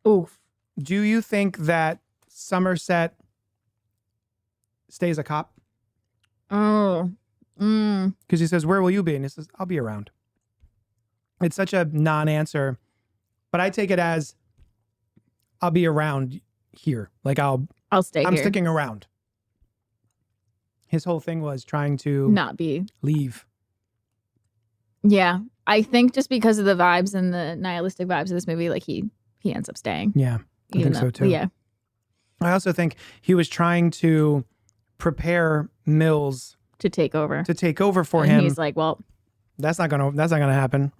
Oof.
Do you think that Somerset stays a cop?
Oh.
Because he says, "Where will you be?" And he says, "I'll be around." It's such a non-answer, but I take it as I'll be around here. Like
I'll stay
I'm
here.
sticking around. His whole thing was trying to
Not be.
leave.
Yeah. I think just because of the vibes and the nihilistic vibes of this movie, like he ends up staying.
Yeah, I think so too.
Yeah.
I also think he was trying to prepare Mills
To take over.
for
and
him.
he's like, well,
That's not gonna happen.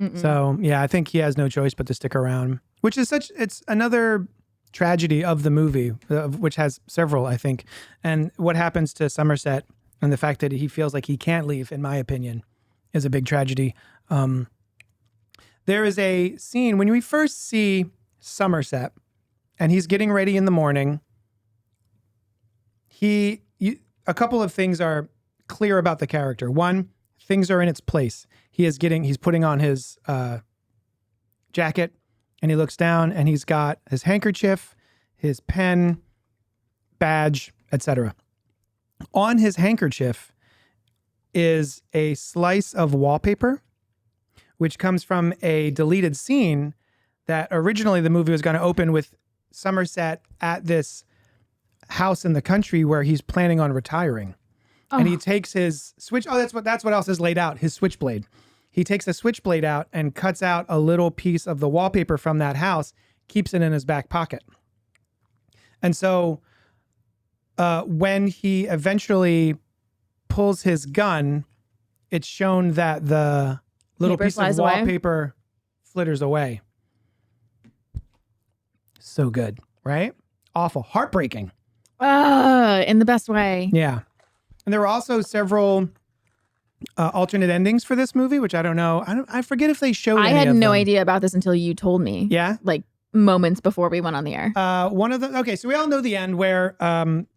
mm-mm.
So yeah, I think he has no choice but to stick around, which is it's another tragedy of the movie, which has several, I think. And what happens to Somerset and the fact that he feels like he can't leave, in my opinion, is a big tragedy. There is a scene when we first see Somerset and he's getting ready in the morning. A couple of things are clear about the character. One, things are in its place. He's putting on his jacket and he looks down and he's got his handkerchief, his pen, badge, etc. On his handkerchief is a slice of wallpaper, which comes from a deleted scene that originally the movie was going to open with Somerset at this house in the country where he's planning on retiring. And he takes his switch. Oh, that's what else is laid out. His switchblade. He takes the switchblade out and cuts out a little piece of the wallpaper from that house, keeps it in his back pocket. And so when he eventually pulls his gun, it's shown that the little
Paper
piece of
flies away.
wallpaper flitters away. So good, right? Awful. Heartbreaking.
In the best way.
Yeah. And there were also several alternate endings for this movie, which I don't know. I forget if they showed
I
any
had
of
no
them.
idea about this until you told me.
Yeah?
Like moments before we went on the air.
One of the... Okay, so we all know the end where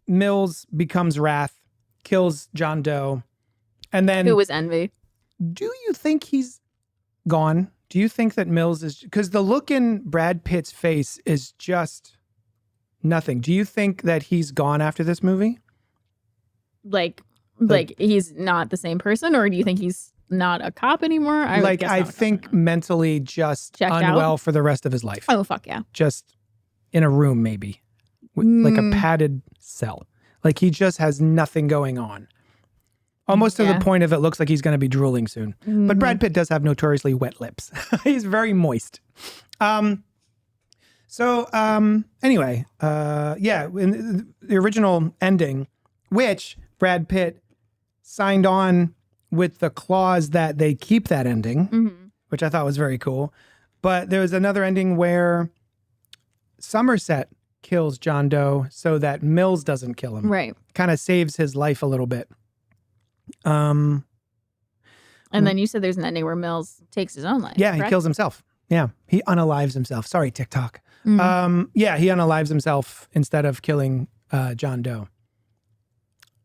Mills becomes Wrath, kills John Doe, and then...
Who was Envy?
Do you think he's gone? Do you think that Mills is... Because the look in Brad Pitt's face is just nothing. Do you think that he's gone after this movie?
Like he's not the same person, or do you think he's not a cop anymore?
I think mentally just
Checked
unwell
out?
for the rest of his life.
Oh, fuck yeah.
Just in a room, maybe. Like a padded cell. Like he just has nothing going on. Almost to the point of it looks like he's going to be drooling soon. But Brad Pitt does have notoriously wet lips. He's very moist. Anyway, in the original ending, which Brad Pitt signed on with the clause that they keep that ending, which I thought was very cool. But there was another ending where Somerset kills John Doe so that Mills doesn't kill him.
Right.
Kind of saves his life a little bit.
And then you said there's an ending where Mills takes his own life.
Yeah, he
correct?
kills himself. Yeah, he unalives himself. Sorry, TikTok. He unalives himself instead of killing John Doe,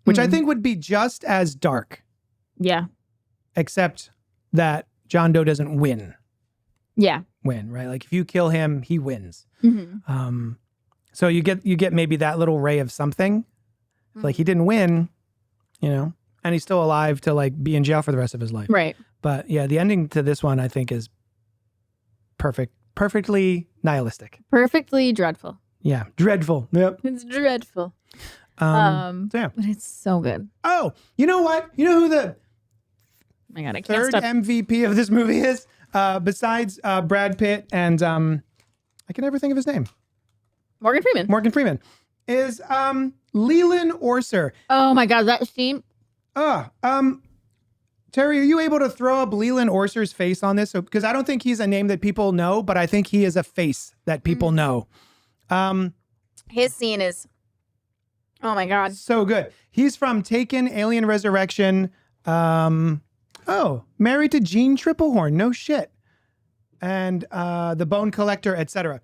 which I think would be just as dark,
Yeah.
except that John Doe doesn't win, right? Like if you kill him, he wins. So you get maybe that little ray of something, like he didn't win, and he's still alive to like be in jail for the rest of his life.
Right.
But yeah, the ending to this one I think is perfectly nihilistic.
Perfectly dreadful.
Yeah, dreadful. Yep.
It's dreadful.
So yeah.
But it's so good.
Oh, you know what? You know who the
Oh my God, I can't
third
stop.
MVP of this movie is? Besides Brad Pitt and I can never think of his name.
Morgan Freeman.
Is Leland Orser.
Oh my God, that scene.
Terry, are you able to throw up Leland Orser's face on this? Because I don't think he's a name that people know, but I think he is a face that people know.
His scene is, oh my God.
So good. He's from Taken, Alien Resurrection. Married to Jean Triplehorn. No shit. And The Bone Collector, etc.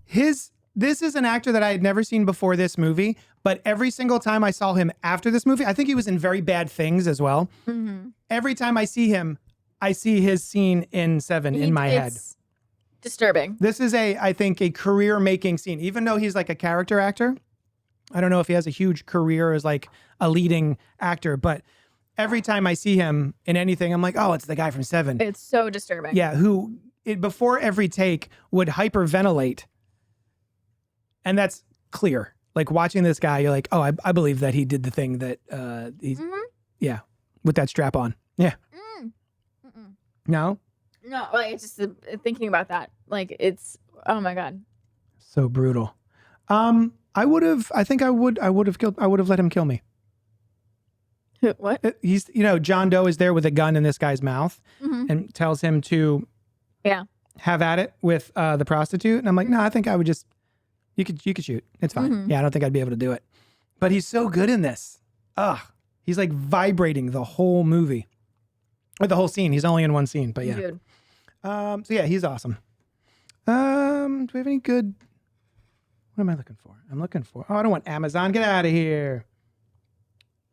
His This is an actor that I had never seen before this movie, but every single time I saw him after this movie, I think he was in Very Bad Things as well.
Mm-hmm.
Every time I see him, I see his scene in Seven in my head.
It's disturbing.
This is I think, a career-making scene. Even though he's like a character actor, I don't know if he has a huge career as like a leading actor, but every time I see him in anything, I'm like, oh, it's the guy from Seven.
It's so disturbing.
Yeah, who before every take would hyperventilate. And that's clear. Like watching this guy, you're like, oh, I believe that he did the thing that he's, yeah, with that strap on. Yeah. No?
No, like it's just thinking about that. Like it's, oh my God.
So brutal. I would have let him kill me.
What?
He's, John Doe is there with a gun in this guy's mouth and tells him to have at it with the prostitute. And I'm like, no, I think I would just, you could shoot. It's fine. Yeah, I don't think I'd be able to do it. But he's so good in this. He's like vibrating the whole movie. Or the whole scene. He's only in one scene, but yeah.
Good.
So yeah, he's awesome. Do we have any good, what am I looking for? I don't want Amazon. Get out of here.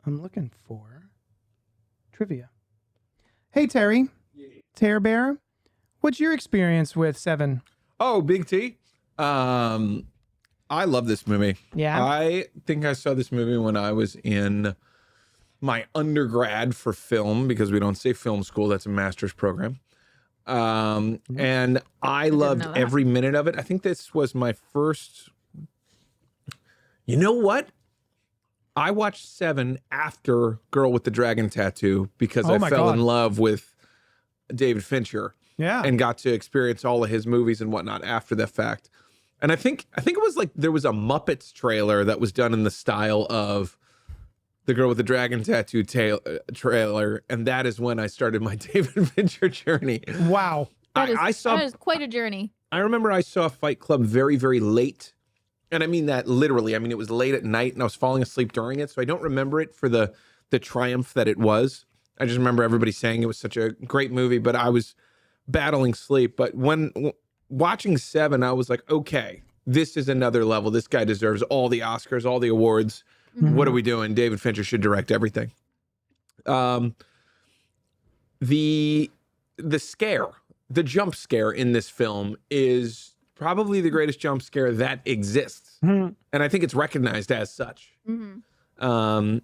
I'm looking for trivia. Hey, Terry. Terror Bear. What's your experience with Seven?
Oh, Big T. I love this movie.
Yeah.
I think I saw this movie when I was in my undergrad for film, because we don't say film school. That's a master's program. And I loved every minute of it. I think this was my first. You know what? I watched Seven after Girl with the Dragon Tattoo because I fell in love with David Fincher.
Yeah.
And got to experience all of his movies and whatnot after the fact. And I think it was like there was a Muppets trailer that was done in the style of the Girl with the Dragon Tattoo trailer. And that is when I started my David Fincher journey.
Wow.
That is quite a journey.
I remember I saw Fight Club very, very late. And I mean that literally. I mean, it was late at night and I was falling asleep during it. So I don't remember it for the triumph that it was. I just remember everybody saying it was such a great movie, but I was battling sleep. But when watching Seven, I was like, okay, this is another level. This guy deserves all the Oscars, all the awards. What are we doing? David Fincher should direct everything. The scare, the jump scare in this film is probably the greatest jump scare that exists. And I think it's recognized as such. And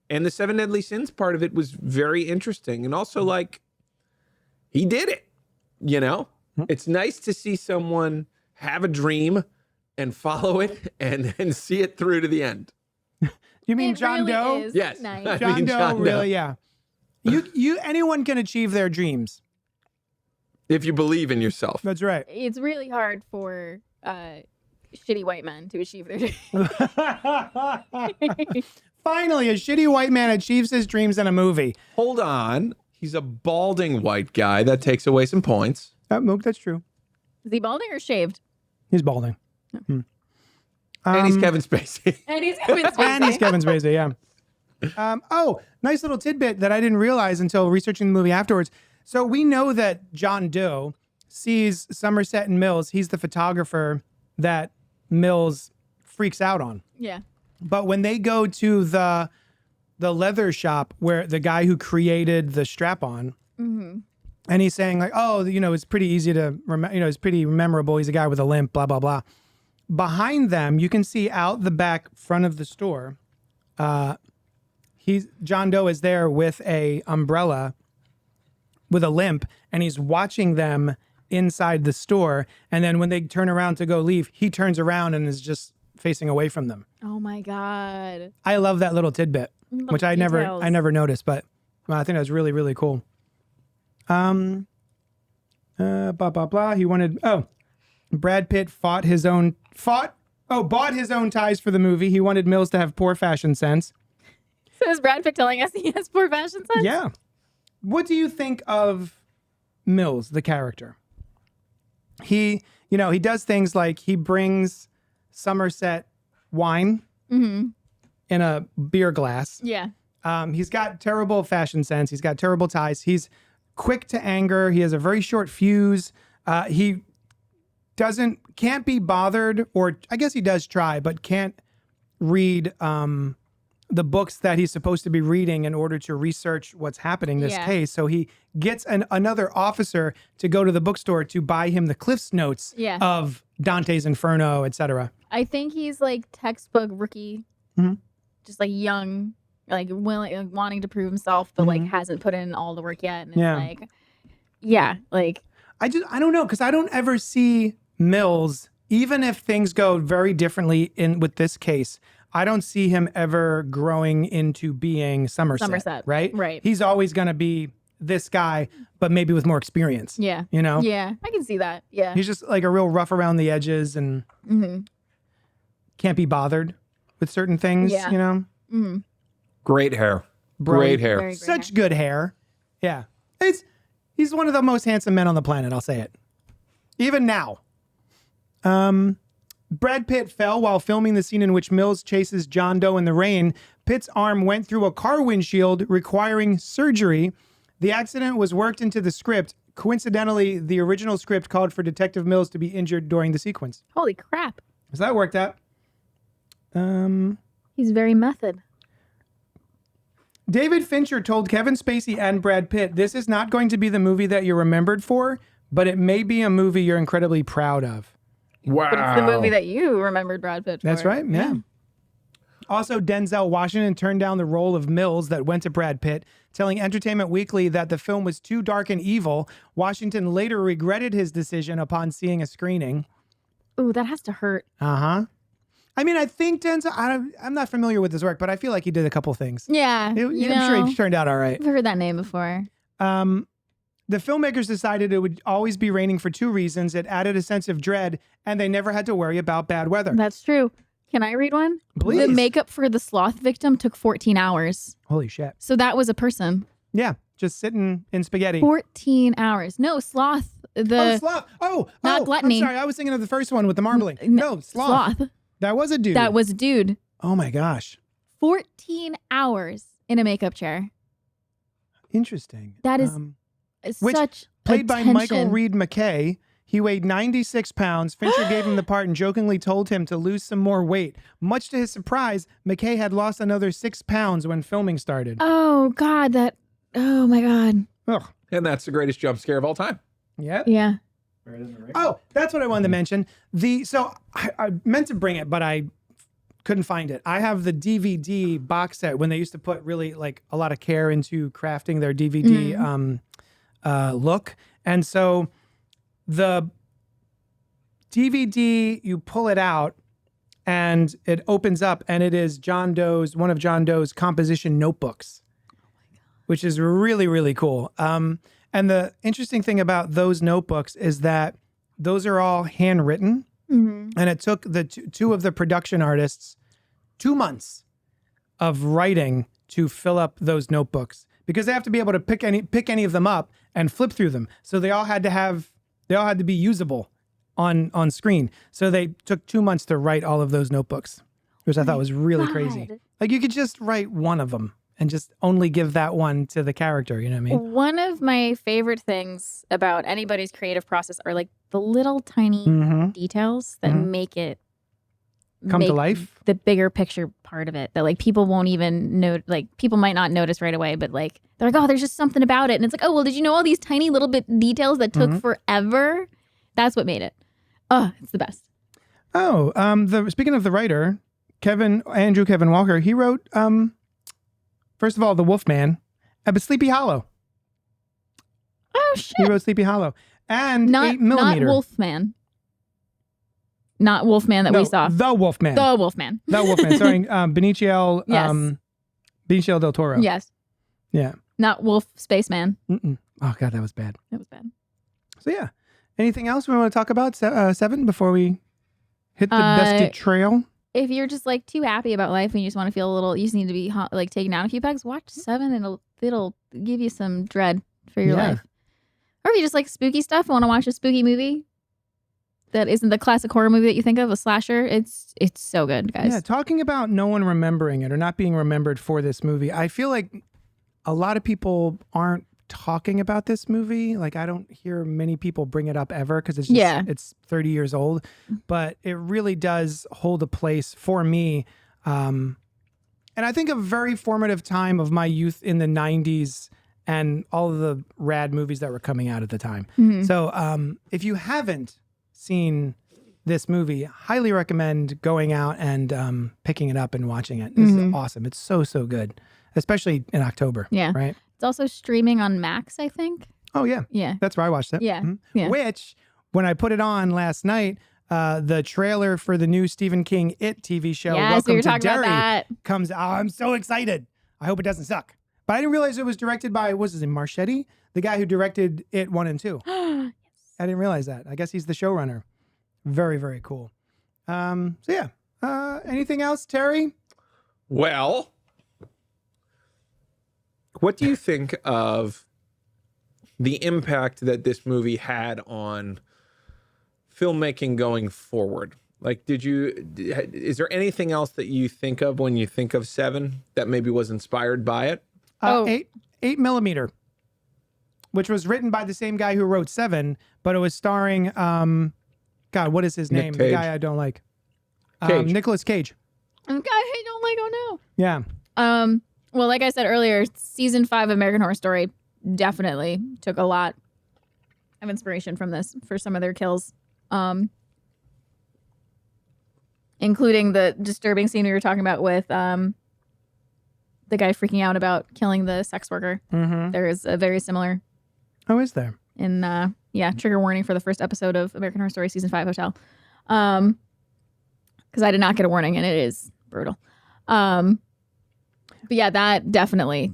the Seven Deadly Sins part of it was very interesting. And also, like, he did it, It's nice to see someone have a dream and follow it and see it through to the end.
You mean John Doe?
Is
Yes.
nice.
John Doe, really, yeah. Anyone can achieve their dreams.
If you believe in yourself.
That's right.
It's really hard for shitty white men to achieve their dreams.
Finally, a shitty white man achieves his dreams in a movie.
Hold on. He's a balding white guy. That takes away some points.
Mook, that's true.
Is he balding or shaved?
He's balding.
And he's Kevin Spacey.
And he's Kevin Spacey.
And he's Kevin Spacey, yeah. Nice little tidbit that I didn't realize until researching the movie afterwards. So we know that John Doe sees Somerset and Mills. He's the photographer that Mills freaks out on.
Yeah.
But when they go to the leather shop where the guy who created the strap-on, and he's saying like, oh, it's pretty easy to remember, it's pretty memorable. He's a guy with a limp, blah, blah, blah. Behind them, you can see out the back front of the store, John Doe is there with a umbrella with a limp, and he's watching them inside the store. And then when they turn around to go leave, he turns around and is just facing away from them.
Oh my God.
I love that little tidbit, which I never noticed, but I think that's really, really cool. Blah, blah, blah. Brad Pitt bought his own ties for the movie. He wanted Mills to have poor fashion sense.
So is Brad Pitt telling us he has poor fashion sense?
Yeah. What do you think of Mills, the character? He does things like he brings Somerset wine in a beer glass.
Yeah.
He's got terrible fashion sense. He's got terrible ties. He's quick to anger. He has a very short fuse. He can't be bothered, or I guess he does try, but can't read the books that he's supposed to be reading in order to research what's happening in this case. So he gets another officer to go to the bookstore to buy him the Cliff's Notes of Dante's Inferno, etc.
I think he's like textbook rookie, just like young, like willing, like, wanting to prove himself, but like hasn't put in all the work yet. And it's like,
I don't know, because I don't ever see Mills, even if things go very differently with this case, I don't see him ever growing into being Somerset. Right?
Right.
He's always going to be this guy, but maybe with more experience.
Yeah.
You know?
Yeah, I can see that. Yeah.
He's just like a real rough around the edges and can't be bothered with certain things, you know?
Great hair. Great hair.
Very great
Such
hair.
good hair. Yeah. He's one of the most handsome men on the planet, I'll say it. Even now. Brad Pitt fell while filming the scene in which Mills chases John Doe in the rain. Pitt's arm went through a car windshield, requiring surgery. The accident was worked into the script. Coincidentally, the original script called for Detective Mills to be injured during the sequence.
Holy crap.
So that worked out.
He's very method.
David Fincher told Kevin Spacey and Brad Pitt, "This is not going to be the movie that you're remembered for, but it may be a movie you're incredibly proud of."
Wow.
But it's the movie that you remembered Brad Pitt for.
That's right. Yeah. Also, Denzel Washington turned down the role of Mills that went to Brad Pitt, telling Entertainment Weekly that the film was too dark and evil. Washington later regretted his decision upon seeing a screening.
Ooh, that has to hurt.
I mean, I think Denzel, I'm not familiar with his work, but I feel like he did a couple things.
Yeah.
I'm sure he turned out all right.
I've heard that name before.
The filmmakers decided it would always be raining for two reasons. It added a sense of dread, and they never had to worry about bad weather.
That's true. Can I read one?
Please.
The makeup for the sloth victim took 14 hours.
Holy shit.
So that was a person.
Yeah, just sitting in spaghetti.
14 hours. No, sloth.
Sloth.
Not gluttony.
I'm sorry, I was thinking of the first one with the marbling. No, sloth. That was a dude.
That was a dude.
Oh my gosh.
14 hours in a makeup chair.
Interesting.
That is such
played by
attention.
Michael Reed McKay. He weighed 96 pounds. Fincher gave him the part and jokingly told him to lose some more weight. Much to his surprise, McKay had lost another 6 pounds when filming started.
Oh, God. Oh, my God.
Ugh.
And that's the greatest jump scare of all time.
Yeah.
Yeah.
Oh, that's what I wanted to mention. So I meant to bring it, but I couldn't find it. I have the DVD box set when they used to put really like a lot of care into crafting their DVD look. And so the DVD, you pull it out and it opens up and it is one of John Doe's composition notebooks, which is really, really cool. And the interesting thing about those notebooks is that those are all handwritten. And it took the two of the production artists 2 months of writing to fill up those notebooks because they have to be able to pick any of them up and flip through them. So they all had to be usable on screen. So they took 2 months to write all of those notebooks, which I thought was really crazy. Like you could just write one of them and just only give that one to the character, you know what I mean?
One of my favorite things about anybody's creative process are like the little tiny details that make it
Come to life.
The bigger picture part of it that like people won't even know, like people might not notice right away, but like they're like, oh, there's just something about it. And it's like, oh, well, did you know all these tiny little bit details that took forever? That's what made it. Oh, it's the best.
Oh, speaking of the writer, Andrew Kevin Walker, he wrote, first of all, The Wolfman, but Sleepy Hollow.
Oh, shit.
He wrote Sleepy Hollow. And
Not
8 millimeter.
Not Wolfman. Not Wolfman that we saw.
The Wolfman.
The Wolfman.
The Wolfman, starring Benicio,
Yes.
Benicio del Toro.
Yes.
Yeah.
Not Wolf Spaceman.
Oh, God, that was bad.
That was bad.
So, yeah. Anything else we want to talk about, Seven, before we hit the Bsky trail?
If you're just like too happy about life and you just want to feel a little, you just need to be like taken down a few pegs, watch Seven and it'll give you some dread for your life. Or if you just like spooky stuff and want to watch a spooky movie that isn't the classic horror movie that you think of, a slasher, it's so good, guys.
Yeah, talking about no one remembering it or not being remembered for this movie, I feel like a lot of people aren't talking about this movie. Like, I don't hear many people bring it up ever because it's just, it's 30 years old. But it really does hold a place for me. And I think a very formative time of my youth in the 90s and all of the rad movies that were coming out at the time. So if you haven't seen this movie, highly recommend going out and picking it up and watching it. This is awesome. It's so good, especially in October.
Yeah.
Right?
It's also streaming on Max, I think.
Oh, yeah.
Yeah.
That's where I watched it.
Yeah. Yeah.
Which, when I put it on last night, the trailer for the new Stephen King It TV show,
Yeah, so
Welcome
you're
to
talking about
Derry,
that.
comes out. I'm so excited. I hope it doesn't suck. But I didn't realize it was directed by, what was his name, Marchetti? The guy who directed It 1 and 2. I didn't realize that. I guess he's the showrunner. Very cool. So yeah. Anything else, Terry?
Well, what do you think of the impact that this movie had on filmmaking going forward? Like, is there anything else that you think of when you think of Seven that maybe was inspired by it?
8mm, which was written by the same guy who wrote Seven, but it was starring, God, what is his name? The guy I don't like. Nicolas Cage.
God, I don't like, oh no.
Yeah.
Well, like I said earlier, season 5 of American Horror Story definitely took a lot of inspiration from this for some of their kills. Including the disturbing scene we were talking about with the guy freaking out about killing the sex worker. There is a very similar.
Oh, is there?
In trigger warning for the first episode of American Horror Story season 5 Hotel. Because I did not get a warning and it is brutal. But yeah, that definitely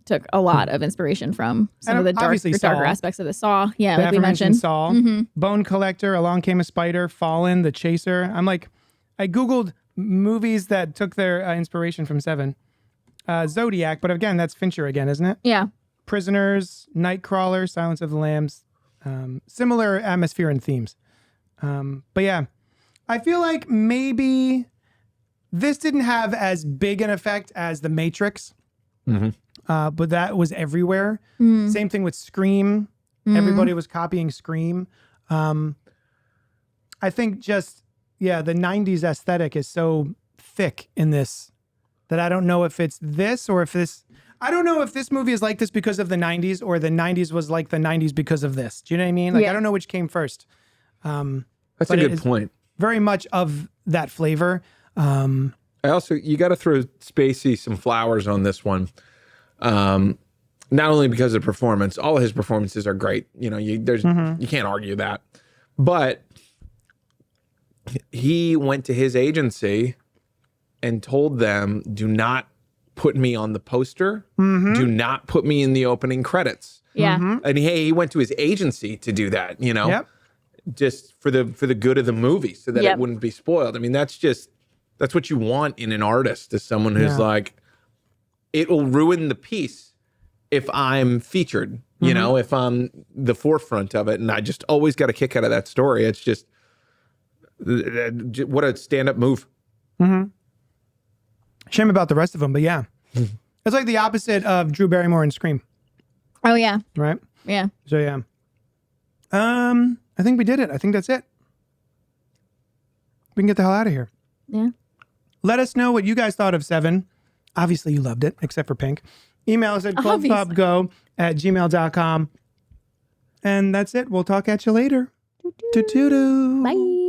took a lot of inspiration from some of the darker aspects of the Saw. Yeah, like we mentioned.
Saw, Bone Collector, Along Came a Spider, Fallen, The Chaser. I Googled movies that took their inspiration from Seven. Zodiac, but again, that's Fincher again, isn't it?
Yeah.
Prisoners, Nightcrawler, Silence of the Lambs. Similar atmosphere and themes. But yeah, I feel like maybe this didn't have as big an effect as The Matrix. But that was everywhere. Same thing with Scream. Everybody was copying Scream. I think just, the 90s aesthetic is so thick in this that I don't know if it's this or if this... I don't know if this movie is like this because of the 90s or the 90s was like the 90s because of this. Do you know what I mean? Like, I don't know which came first.
That's a good point.
Very much of that flavor.
You got to throw Spacey some flowers on this one. Not only because of performance, all of his performances are great. You know, you can't argue that. But he went to his agency and told them, do not put me on the poster. Do not put me in the opening credits.
Yeah.
And he went to his agency to do that, you know, just for the good of the movie so that it wouldn't be spoiled. I mean, that's what you want in an artist, is someone who's like, it will ruin the piece if I'm featured, you know, if I'm the forefront of it. And I just always got a kick out of that story. It's just, what a stand-up move.
Shame about the rest of them, but yeah. It's like the opposite of Drew Barrymore in Scream.
Oh, yeah.
Right?
Yeah.
So, yeah. I think we did it. I think that's it. We can get the hell out of here.
Yeah.
Let us know what you guys thought of Seven. Obviously, you loved it, except for Pink. Email us at cultpopgo@gmail.com. And that's it. We'll talk at you later. Toodoo.
Bye.